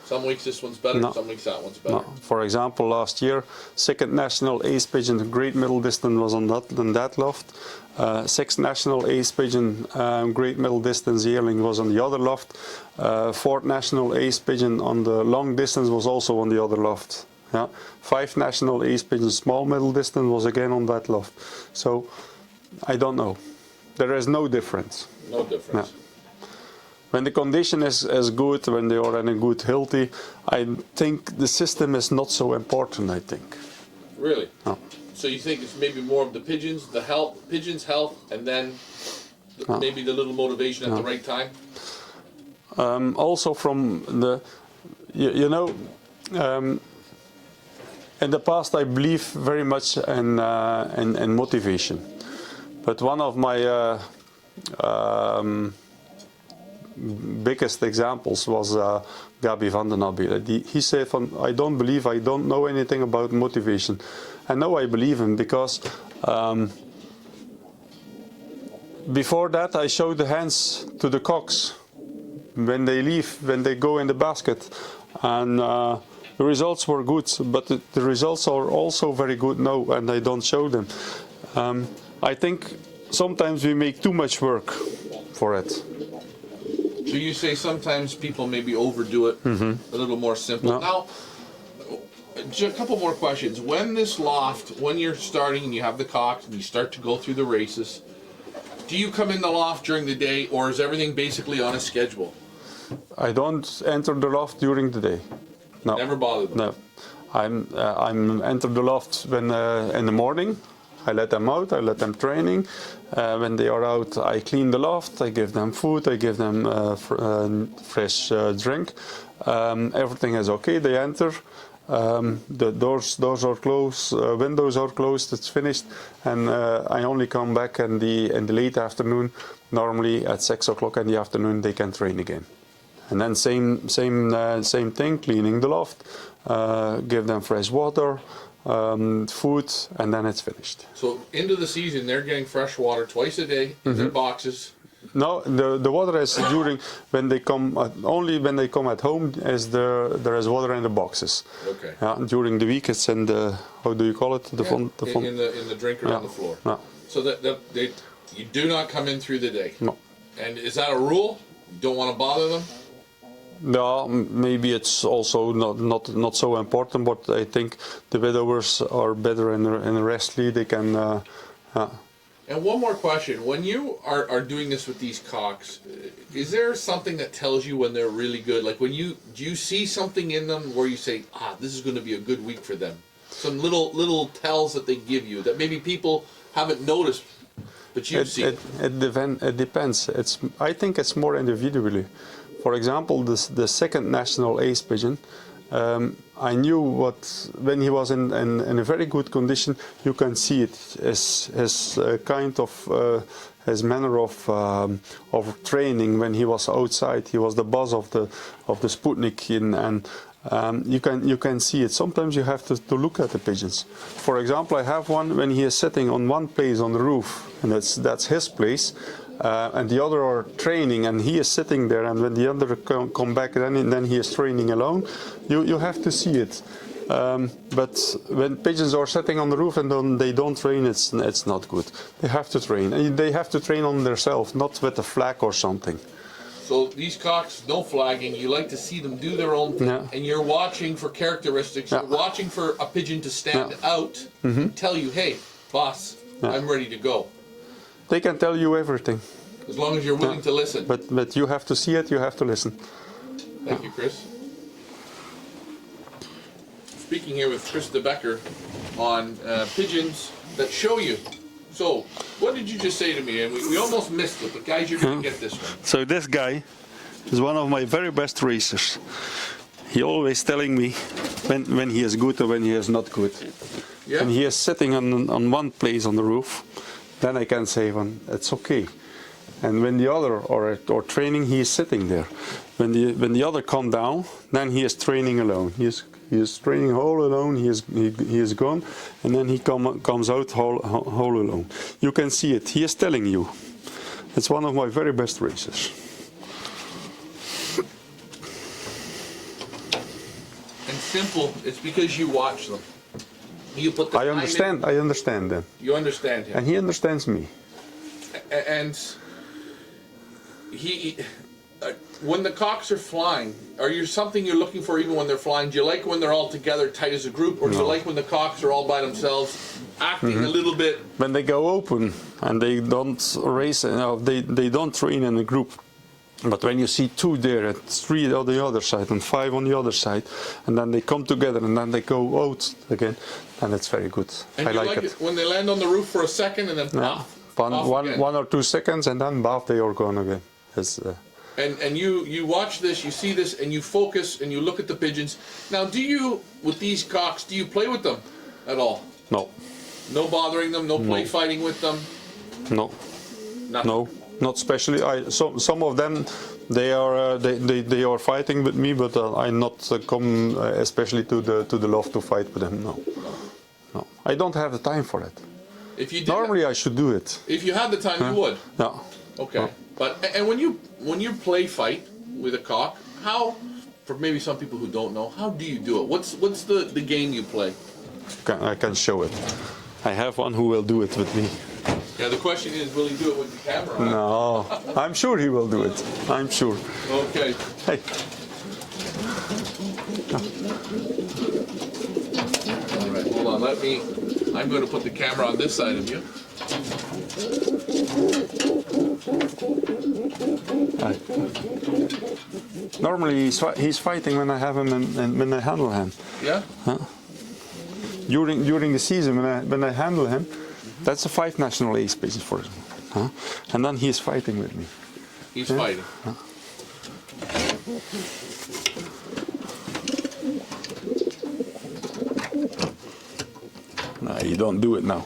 Some weeks this one's better, some weeks that one's better. For example, last year, second national ace pigeon, great middle distance was on that loft. Sixth national ace pigeon, great middle distance yearling was on the other loft. Fourth national ace pigeon on the long distance was also on the other loft. Fifth national ace pigeon, small middle distance was again on that loft. So I don't know. There is no difference. No difference. When the condition is good, when they are in a good healthy, I think the system is not so important, I think. Really? No. So you think it's maybe more of the pigeons, pigeons' health, and then maybe the little motivation at the right time? Also from the, you know, in the past I believe very much in motivation. But one of my biggest examples was Gabi van den Abbe. He said, I don't believe, I don't know anything about motivation. And now I believe him because before that I showed the hands to the cocks when they leave, when they go in the basket. And the results were good, but the results are also very good now, and I don't show them. I think sometimes we make too much work for it. So you say sometimes people maybe overdo it, a little more simple. No. Now, just a couple more questions. When this loft, when you're starting and you have the cocks and you start to go through the races, do you come in the loft during the day, or is everything basically on a schedule? I don't enter the loft during the day. No. Never bother them? No. I'm enter the loft when in the morning. I let them out, I let them training. When they are out, I clean the loft, I give them food, I give them fresh drink. Everything is okay, they enter. The doors are closed, windows are closed, it's finished. And I only come back in the late afternoon. Normally at 6 o'clock in the afternoon they can train again. And then same thing, cleaning the loft, give them fresh water, food, and then it's finished. So into the season, they're getting fresh water twice a day in their boxes. No, the water is during when they come. Only when they come at home there is water in the boxes. Okay. During the week it's in the, how do you call it? The font. In the drinker on the floor. Yeah. So that you do not come in through the day. No. And is that a rule? You don't want to bother them? No, maybe it's also not so important, but I think the widowers are better in the restly. They can. And one more question: when you are doing this with these cocks, is there something that tells you when they're really good? Like do you see something in them where you say, this is going to be a good week for them? Some little tells that they give you that maybe people haven't noticed, but you see. It depends. I think it's more individually. For example, the second national ace pigeon, I knew when he was in a very good condition, you can see it, his kind of his manner of training when he was outside. He was the boss of the Sputnik, and you can see it. Sometimes you have to look at the pigeons. For example, I have one when he is sitting on one place on the roof, and that's his place. And the other are training, and he is sitting there. And when the other come back, then he is training alone. You have to see it. But when pigeons are sitting on the roof and then they don't train, it's not good. They have to train. And they have to train on themselves, not with a flag or something. So these cocks, no flagging. You like to see them do their own thing, and you're watching for characteristics. You're watching for a pigeon to stand out, tell you, "Hey, boss, I'm ready to go." They can tell you everything. As long as you're willing to listen. But you have to see it, you have to listen. Thank you, Chris. Speaking here with Chris Debacker on pigeons that show you. So, what did you just say to me? And we almost missed it, but guys, you're going to get this one. So this guy is one of my very best racers. He always telling me when he is good or when he is not good. Yeah. And he is sitting on one place on the roof. Then I can say, it's okay. And when the other or training, he is sitting there. When the other come down, then he is training alone. He is training all alone. He is gone, and then he comes out whole alone. You can see it. He is telling you. It's one of my very best racers. And simple. It's because you watch them. You put the I understand them. You understand him. And he understands me. And he, when the cocks are flying, are you something you're looking for even when they're flying? Do you like when they're all together, tight as a group, or do you like when the cocks are all by themselves, acting a little bit? When they go open and they don't race, they don't train in a group. But when you see 2 there and 3 on the other side and 5 on the other side, and then they come together and then they go out again, and it's very good. And I you like it. when they land on the roof for a second and then Yeah. off again. 1 or 2 seconds and then bath, they are gone again. It's, And you watch this, you see this, and you focus and you look at the pigeons. Now, do you, with these cocks, do you play with them at all? no, No bothering them, no play fighting with them? no, Nothing. no, not especially. Some of them, they are fighting with me, but I not come especially to the loft to fight with them. No, no, I don't have the time for it. If you did, Normally, I should do it. if you had the time, you would. Yeah. Okay. But and when you play fight with a cock, how, for maybe some people who don't know, how do you do it? What's the game you play? I can show it. I have one who will do it with me. Yeah, the question is, will he do it with the camera on? No, I'm sure he will do it. I'm sure. Okay. Hey. All right, hold on. I'm going to put the camera on this side of you. Hi. Normally he's fighting when I have him and when I handle him. Yeah? During the season when I handle him, that's a 5 national ace pigeon for him. And then he's fighting with me. He's fighting. No, you don't do it now.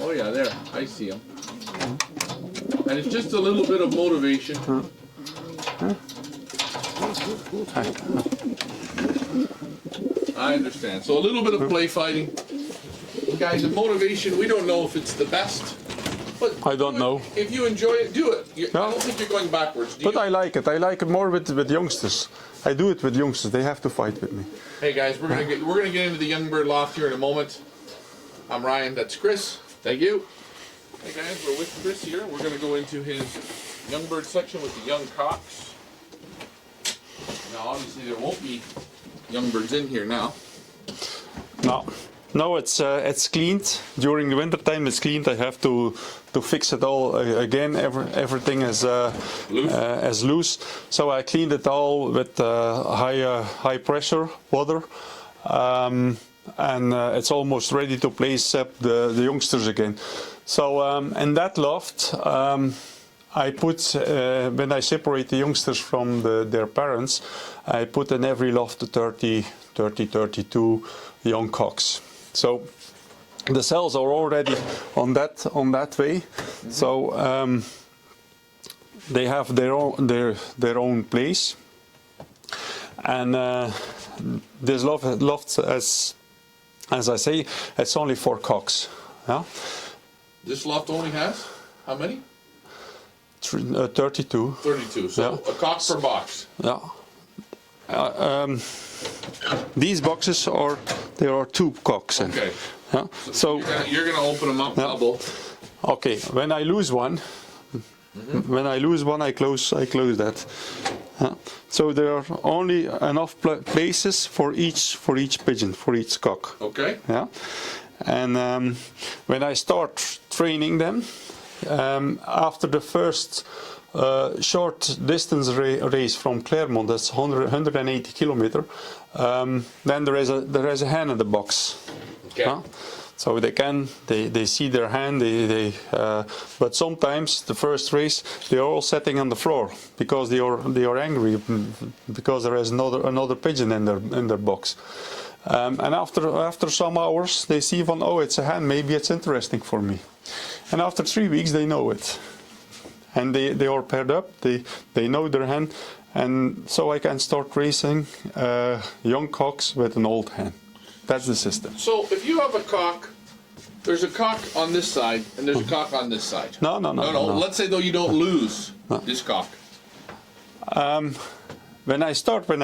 Oh yeah, there. I see him. And it's just a little bit of motivation. I understand. So a little bit of play fighting. Guys, the motivation, we don't know if it's the best. But I don't know. If you enjoy it, do it. I don't think you're going backwards. But I like it. I like it more with youngsters. I do it with youngsters. They have to fight with me. Hey guys, we're gonna get into the young bird loft here in a moment. I'm Ryan. That's Chris. Thank you. Hey guys, we're with Chris here. We're gonna go into his young bird section with the young cocks. Now, obviously, there won't be young birds in here now. No, it's cleaned. During the winter time, it's cleaned. I have to fix it all again. Everything is loose. So I cleaned it all with high pressure water, and it's almost ready to place up the youngsters again. So in that loft, I put when I separate the youngsters from their parents, I put in every loft 32 young cocks. So the cells are already on that way. So they have their own place. And this loft, as I say, it's only 4 cocks. Yeah. This loft only has how many? 32. 32. So Yeah. a cock per box. Yeah. These boxes there are 2 cocks in. Okay. Yeah. So you're gonna open them up double. okay, when I lose one, I close that. So there are only enough places for each pigeon, for each cock. Okay. Yeah. And when I start training them, after the first short distance race from Clermont, that's 180 kilometer, then there is a hen in the box. Okay. So they see their hen, but sometimes the first race they are all sitting on the floor because they are angry because there is another pigeon in their box. And after some hours they see oh, it's a hen, maybe it's interesting for me. And after 3 weeks they know it. And they are paired up, they know their hen, and so I can start racing young cocks with an old hen. That's the system. So if you have a cock, there's a cock on this side and there's a cock on this side. No. Let's say though you don't lose this cock. When I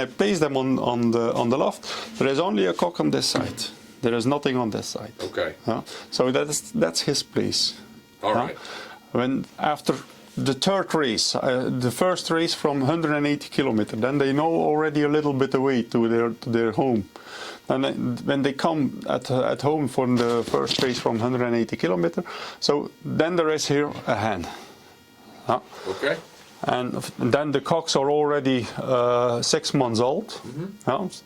place them on the loft, there is only a cock on this side. There is nothing on this side. Okay. So that's his place. All right. When after the third race, the first race from 180 kilometers, then they know already a little bit away to their home. And when they come at home for the first race from 180 kilometers, so then there is here a hen. Okay. And then the cocks are already 6 months old.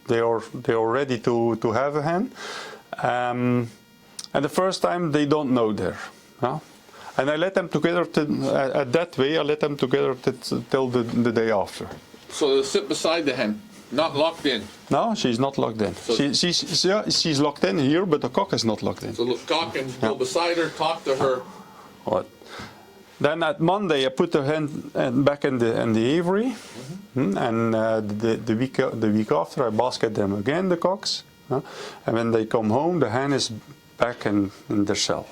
They are ready to have a hen. And the first time they don't know there. And I let them together at that way. I let them together till the day after. So they'll sit beside the hen, not locked in. No, she's not locked in. So She's locked in here, but the cock is not locked in. So the cock can go beside her, talk to her. Right. Then at Monday I put the hen back in the aviary, and the week after I basket them again, the cocks. And when they come home, the hen is back in their cell.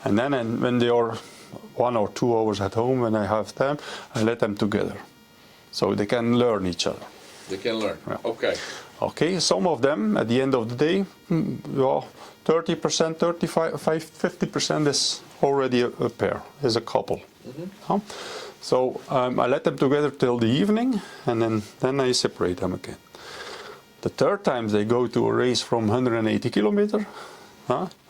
And then when they are 1 or 2 hours at home, when I have time, I let them together, so they can learn each other. They can learn. Yeah. Okay. Okay, some of them at the end of the day, 30%, 35, 50% is already a pair, is a couple. So I let them together till the evening, and then I separate them again. The third time they go to a race from 180 kilometers.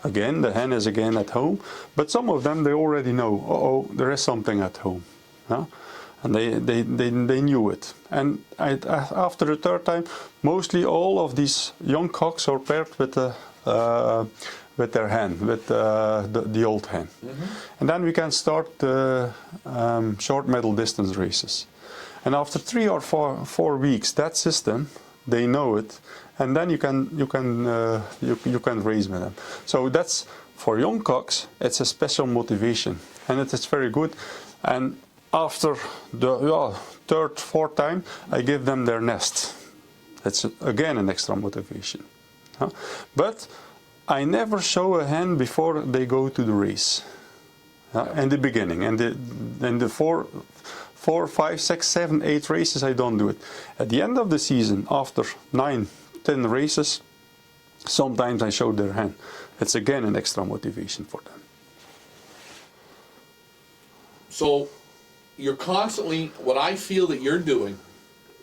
Again, the hen is again at home, but some of them they already know. There is something at home, and they knew it. And after the third time, mostly all of these young cocks are paired with their hen, with the old hen, and then we can start short middle distance races. And after 3 or 4 weeks, that system, they know it. And then you can raise with them. So that's for young cocks. It's a special motivation, and it is very good. And after the third, fourth time, I give them their nest. That's again an extra motivation. But I never show a hen before they go to the race. In the beginning, and the 4, 5, 6, 7, 8 races, I don't do it. At the end of the season, after 9, 10 races, sometimes I show their hen. It's again an extra motivation for them. So you're constantly, what I feel that you're doing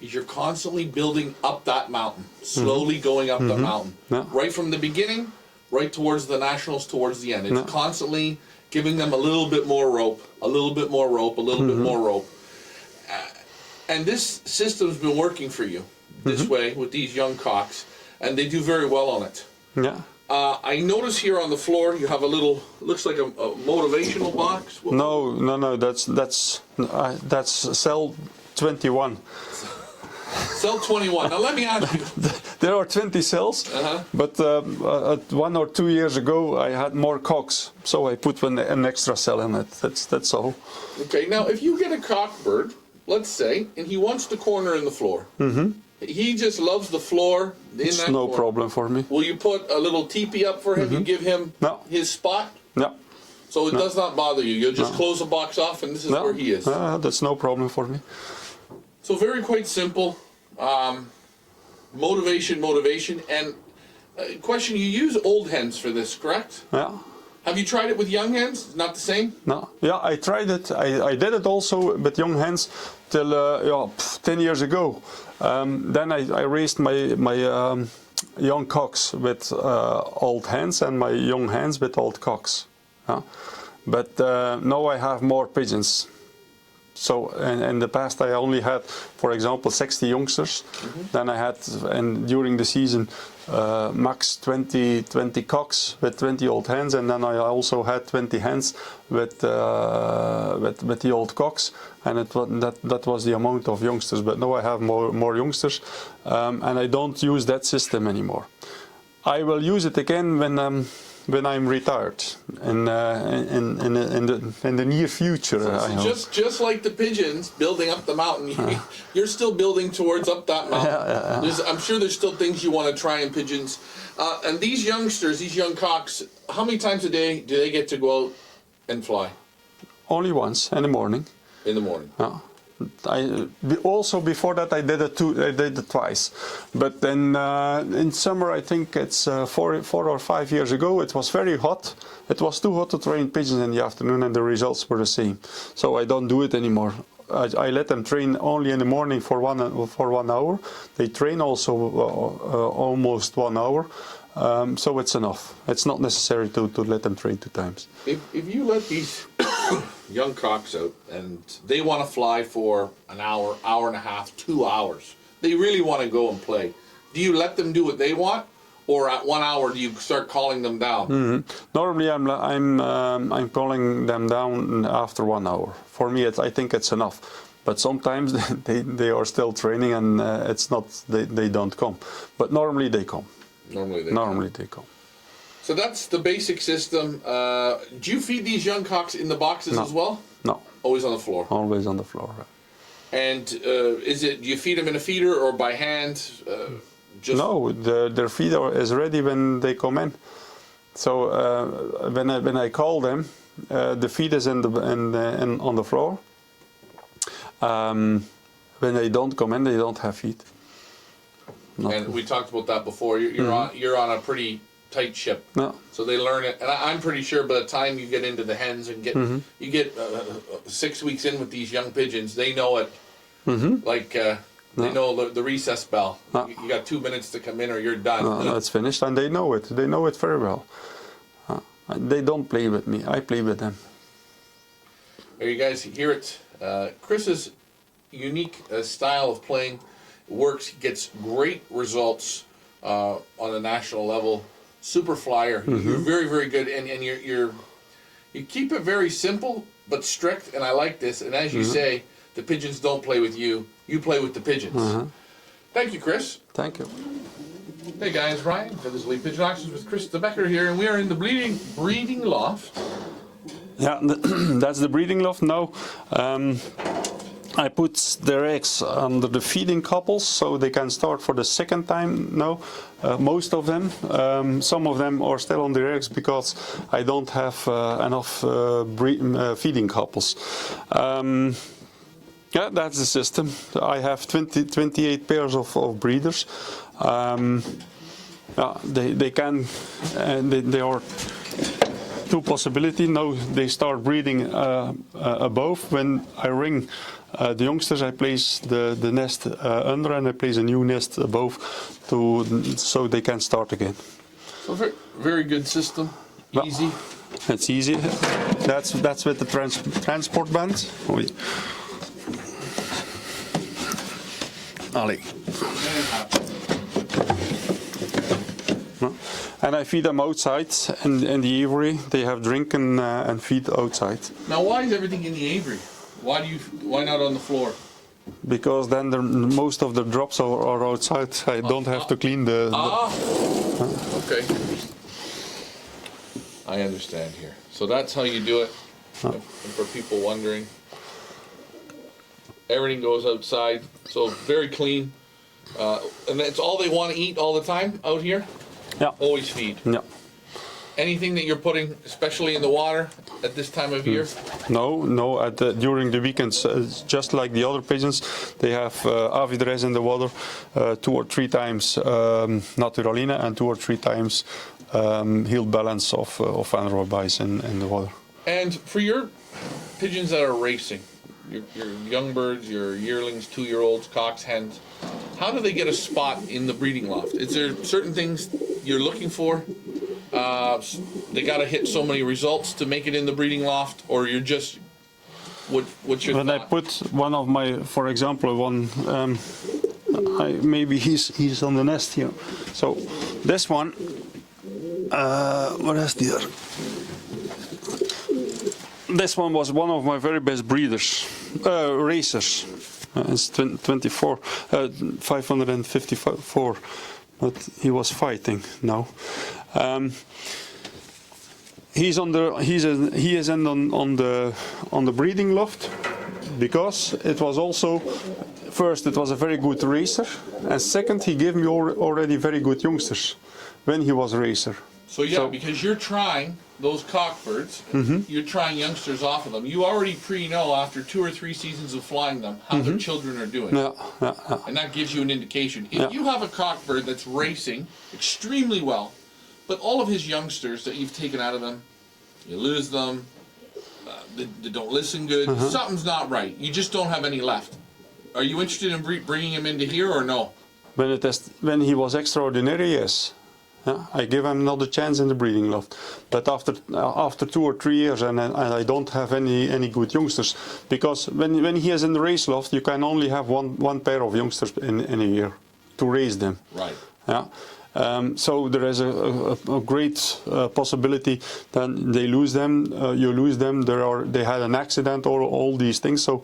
is you're constantly building up that mountain, slowly going up the mountain. Right from the beginning, right towards the nationals, towards the end. It's constantly giving them a little bit more rope, a little bit more rope, a little bit more rope. And this system's been working for you this way with these young cocks, and they do very well on it. Yeah. I notice here on the floor you have a little, looks like a motivational box. No. That's cell 21. Cell 21. Now let me ask you. There are 20 cells, but 1 or 2 years ago I had more cocks, so I put an extra cell in it. That's all. Okay. Now, if you get a cockbird, let's say, and he wants to corner in the floor. He just loves the floor. It's no problem for me. Will you put a little teepee up for him? You give him his spot? No. So it does not bother you. You'll just close the box off, and this is where he is. That's no problem for me. So very quite simple. Motivation, and question: you use old hens for this, correct? Yeah. Have you tried it with young hens? Not the same? No. Yeah, I tried it. I did it also with young hens till 10 years ago. Then I raised my young cocks with old hens and my young hens with old cocks. But now I have more pigeons. So in the past I only had, for example, 60 youngsters. Then I had, and during the season, max 20 cocks with 20 old hens, and then I also had 20 hens with the old cocks, and that was the amount of youngsters. But now I have more youngsters, and I don't use that system anymore. I will use it again when I'm retired, in the near future. Just like the pigeons building up the mountain, you're still building towards up that mountain. I'm sure there's still things you want to try in pigeons. And these youngsters, these young cocks, how many times a day do they get to go out and fly? Only once, in the morning. In the morning. Also before that I did it twice, but then in summer, I think it's 4 or 5 years ago, it was very hot. It was too hot to train pigeons in the afternoon, and the results were the same. So I don't do it anymore. I let them train only in the morning for 1 hour. They train also almost 1 hour. So it's enough. It's not necessary to let them train 2 times. If you let these young cocks out, and they want to fly for an hour, hour and a half, 2 hours. They really want to go and play. Do you let them do what they want, or at 1 hour do you start calling them down? Normally, I'm calling them down after 1 hour. For me, I think it's enough. But sometimes they are still training, and it's not they don't come. But normally they come. Normally they come. So that's the basic system. Do you feed these young cocks in the boxes as well? No. Always on the floor. Always on the floor. And do you feed them in a feeder or by hand? No, their feeder is ready when they come in. So when I call them, the feed is on the floor. When they don't come in, they don't have feed. And we talked about that before. You're on a pretty tight ship. No. So they learn it, and I'm pretty sure by the time you get into the hens and you get 6 weeks in with these young pigeons, they know it. Like they know the recess bell. You got 2 minutes to come in, or you're done. No, it's finished, and they know it. They know it very well. They don't play with me. I play with them. There you guys hear it. Chris's unique style of playing works, gets great results on the national level. Super flyer. You're very, very good, and you keep it very simple but strict. And I like this. And as you say, the pigeons don't play with you. You play with the pigeons. Thank you, Chris. Thank you. Hey guys, Ryan. This is Lead Pigeon Auctions with Chris Debacker here, and we are in the breeding loft. Yeah, that's the breeding loft now. I put their eggs under the feeding couples so they can start for the second time now. Most of them. Some of them are still on their eggs because I don't have enough feeding couples. Yeah, that's the system. I have 28 pairs of breeders. They can, they are two possibilities. Now they start breeding above. When I ring the youngsters, I place the nest under, and I place a new nest above so they can start again. So very good system. Easy. It's easy. That's with the transport band. Ali. And I feed them outside in the aviary. They have drink and feed outside. Now, why is everything in the aviary? Why not on the floor? Because then most of the drops are outside. I don't have to clean the Okay. I understand here. So that's how you do it. And for people wondering, everything goes outside. So very clean. And that's all they want to eat all the time out here? Yeah. Always feed? Yeah. Anything that you're putting, especially in the water at this time of year? No. During the weekends, just like the other pigeons, they have avidres in the water 2 or 3 times naturalina and 2 or 3 times healed balance of anaerobies in the water. And for your pigeons that are racing, your young birds, your yearlings, 2-year-olds, cocks, hens, how do they get a spot in the breeding loft? Is there certain things you're looking for? They got to hit so many results to make it in the breeding loft, or you're just what's your when thought? I put one of my, for example, one maybe he's on the nest here. So this one, what is the other? This one was one of my very best breeders, racers. It's 554, but he was fighting now. He is on the breeding loft because it was also, first it was a very good racer, and second he gave me already very good youngsters when he was a racer. So because you're trying those cockbirds, you're trying youngsters off of them. You already know after 2 or 3 seasons of flying them how their children are doing. Yeah. And that gives you an indication. If you have a cockbird that's racing extremely well, but all of his youngsters that you've taken out of him, you lose them, they don't listen good, something's not right. You just don't have any left. Are you interested in bringing him into here or no? When he was extraordinary, yes. Yeah, I give him another chance in the breeding loft. But after 2 or 3 years, and I don't have any good youngsters, because when he is in the race loft, you can only have one pair of youngsters in a year to raise them. Right. Yeah. So there is a great possibility that they lose them. You lose them. They had an accident or all these things. So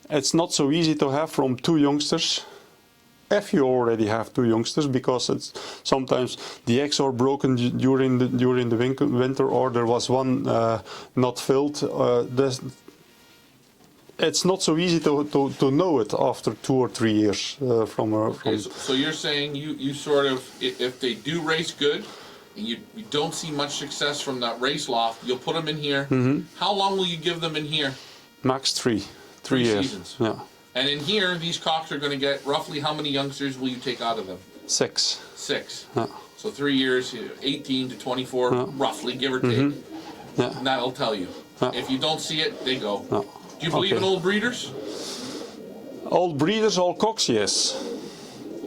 it's not so easy to have from 2 youngsters. If you already have 2 youngsters, because sometimes the eggs are broken during the winter, or there was one not filled. It's not so easy to know it after 2 or 3 years from. Okay, so you're saying you sort of, if they do race good, and you don't see much success from that race loft, you'll put them in here. Mm-hmm. How long will you give them in here? Max 3 years. Seasons. Yeah. And in here, these cocks are going to get roughly how many youngsters will you take out of them? 6. 6. Yeah. So 3 years, 18 to 24, roughly, give or take. Mm-hmm. Yeah. And that'll tell you. Yeah. If you don't see it, they go. Yeah. Do you believe in old breeders? Old breeders, old cocks, yes.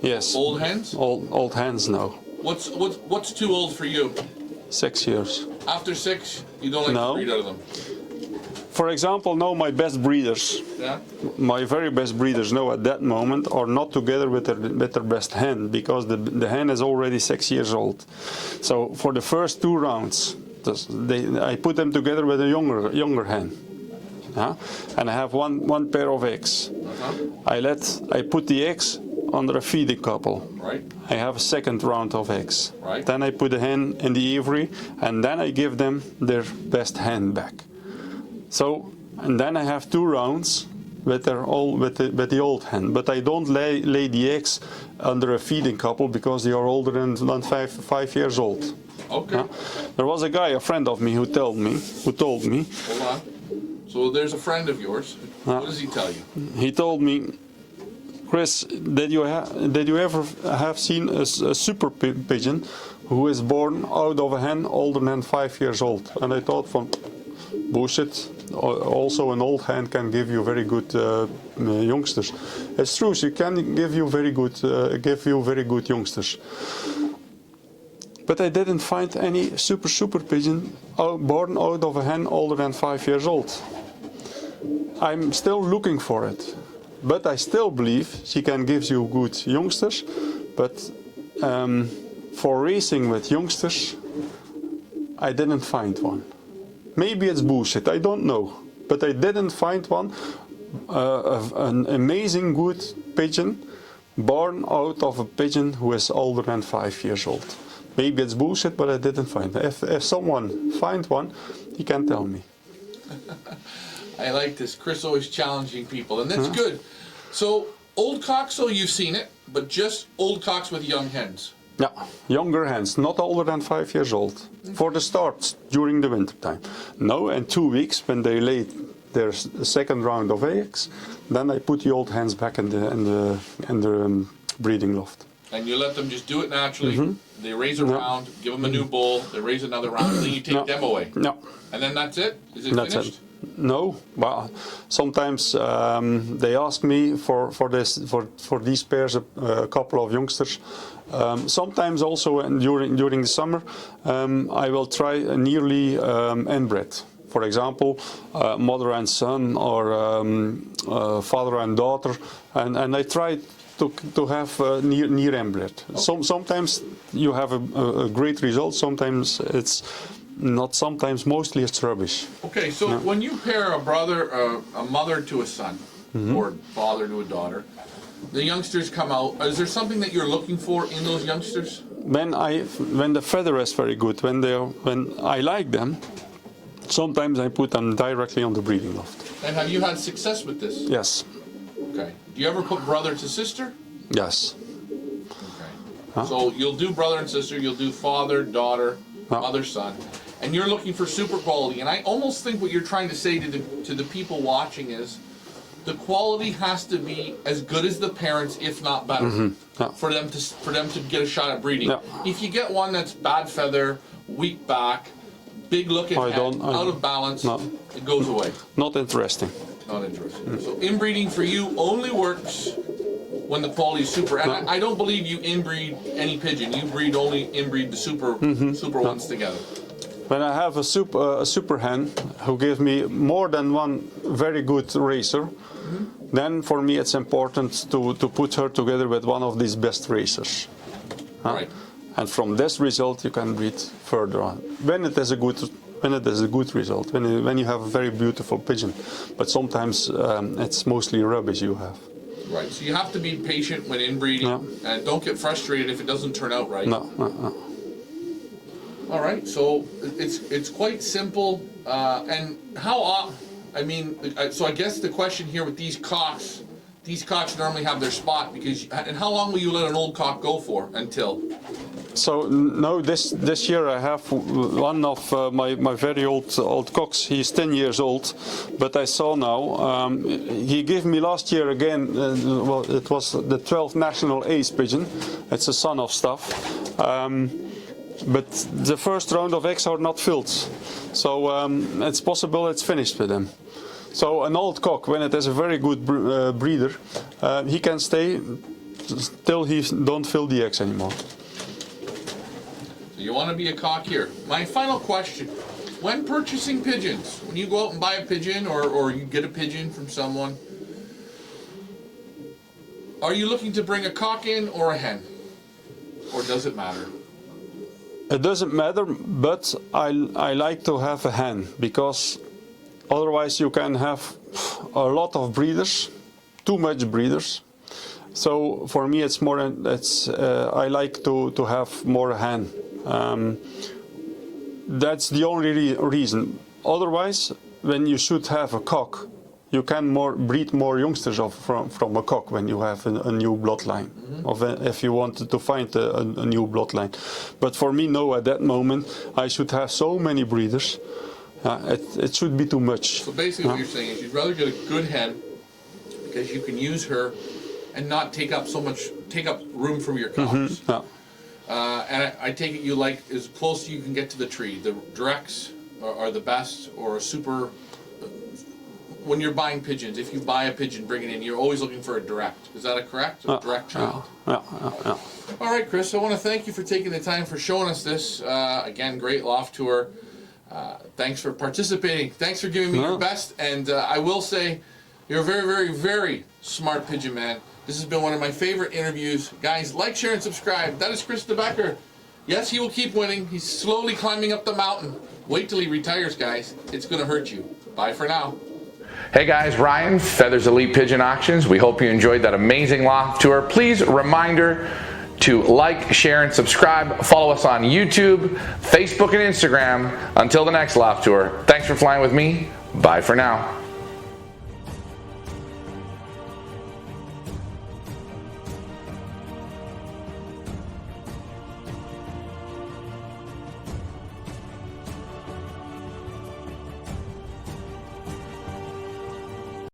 Yes. Old hens? Old hens, no. What's too old for you? 6 years. After 6, you don't like to breed out of them? For example, now my best breeders, my very best breeders now at that moment are not together with their best hen, because the hen is already 6 years old. So for the first 2 rounds, I put them together with a younger hen. And I have one pair of eggs. I put the eggs under a feeding couple. Right. I have a second round of eggs. Right. Then I put the hen in the aviary, and then I give them their best hen back. So, and then I have 2 rounds with the old hen, but I don't lay the eggs under a feeding couple, because they are older than 5 years old. Okay. There was a friend of me, who told me. Hold on. So there's a friend of yours. What does he tell you? He told me, Chris, did you ever have seen a super pigeon who is born out of a hen older than 5 years old? And I thought, from bullshit. Also, an old hen can give you very good youngsters. It's true, she can give you very good youngsters. But I didn't find any super pigeon born out of a hen older than 5 years old. I'm still looking for it, but I still believe she can give you good youngsters. But for racing with youngsters, I didn't find one. Maybe it's bullshit, I don't know. But I didn't find one, an amazing good pigeon born out of a pigeon who is older than 5 years old. Maybe it's bullshit, but I didn't find it. If someone finds one, he can tell me. I like this. Chris always challenging people, and that's good. So, old cocks, so you've seen it, but just old cocks with young hens. Yeah, younger hens, not older than 5 years old. For the start, during the winter time. Now, in 2 weeks, when they lay their second round of eggs, then I put the old hens back in the breeding loft. And you let them just do it naturally. They raise a round, give them a new bull, they raise another round, and then you take them away. No. And then that's it? Is it That's finished? it. No, well, sometimes they ask me for these pairs a couple of youngsters. Sometimes also during the summer, I will try a nearly inbred. For example, mother and son, or father and daughter, and I try to have near inbred. Sometimes you have a great result. Sometimes it's not. Sometimes, mostly it's rubbish. Okay, so when you pair a mother to a son, or father to a daughter, the youngsters come out. Is there something that you're looking for in those youngsters? When the feather is very good, when I like them, sometimes I put them directly on the breeding loft. And have you had success with this? Yes. Okay. Do you ever put brother to sister? Yes. Okay. So you'll do brother and sister, you'll do father, daughter, mother, son, and you're looking for super quality. And I almost think what you're trying to say to the people watching is, the quality has to be as good as the parents, if not better, for them to get a shot at breeding. If you get one that's bad feather, weak back, big looking head, out of balance, it goes away. Not interesting. Not interesting. So inbreeding for you only works when the quality is super. And I don't believe you inbreed any pigeon. You inbreed the super ones together. When I have a super hen who gives me more than one very good racer, then for me it's important to put her together with one of these best racers. Right. And from this result you can breed further on. When it is a good result, when you have a very beautiful pigeon. But sometimes it's mostly rubbish you have. Right, so you have to be patient when inbreeding, and don't get frustrated if it doesn't turn out right. No. All right, so it's quite simple. And how? I mean, so I guess the question here with these cocks normally have their spot because. And how long will you let an old cock go for until? So no, this year I have one of my very old cocks. He's 10 years old, but I saw now he gave me last year again. Well, it was the 12th national ace pigeon. It's a son of Staff. But the first round of eggs are not filled, so it's possible it's finished with them. So an old cock, when it is a very good breeder, he can stay till he don't fill the eggs anymore. So you want to be a cock here. My final question: when purchasing pigeons, when you go out and buy a pigeon or you get a pigeon from someone, are you looking to bring a cock in or a hen, or does it matter? It doesn't matter, but I like to have a hen because otherwise you can have a lot of breeders, too much breeders. So for me, it's more. I like to have more hen. That's the only reason. Otherwise, when you should have a cock, you can breed more youngsters from a cock when you have a new bloodline, if you wanted to find a new bloodline. But for me, no, at that moment, I should have so many breeders. It should be too much. So basically what you're saying is you'd rather get a good hen because you can use her and not take up room from your cocks. And I take it you like as close as you can get to the tree. The directs are the best, or a super. When you're buying pigeons, if you buy a pigeon, bring it in, you're always looking for a direct. Is that correct? A direct child? Yeah. All right, Chris, I want to thank you for taking the time for showing us this. Again, great loft tour. Thanks for participating. Thanks for giving me your best. And I will say, you're a very, very, very smart pigeon man. This has been one of my favorite interviews. Guys, like, share, and subscribe. That is Chris Debacker. Yes, he will keep winning. He's slowly climbing up the mountain. Wait till he retires, guys. It's going to hurt you. Bye for now. Hey guys, Ryan, Feathers Elite Pigeon Auctions. We hope you enjoyed that amazing loft tour. Please, reminder to like, share, and subscribe. Follow us on YouTube, Facebook, and Instagram. Until the next loft tour, thanks for flying with me. Bye for now.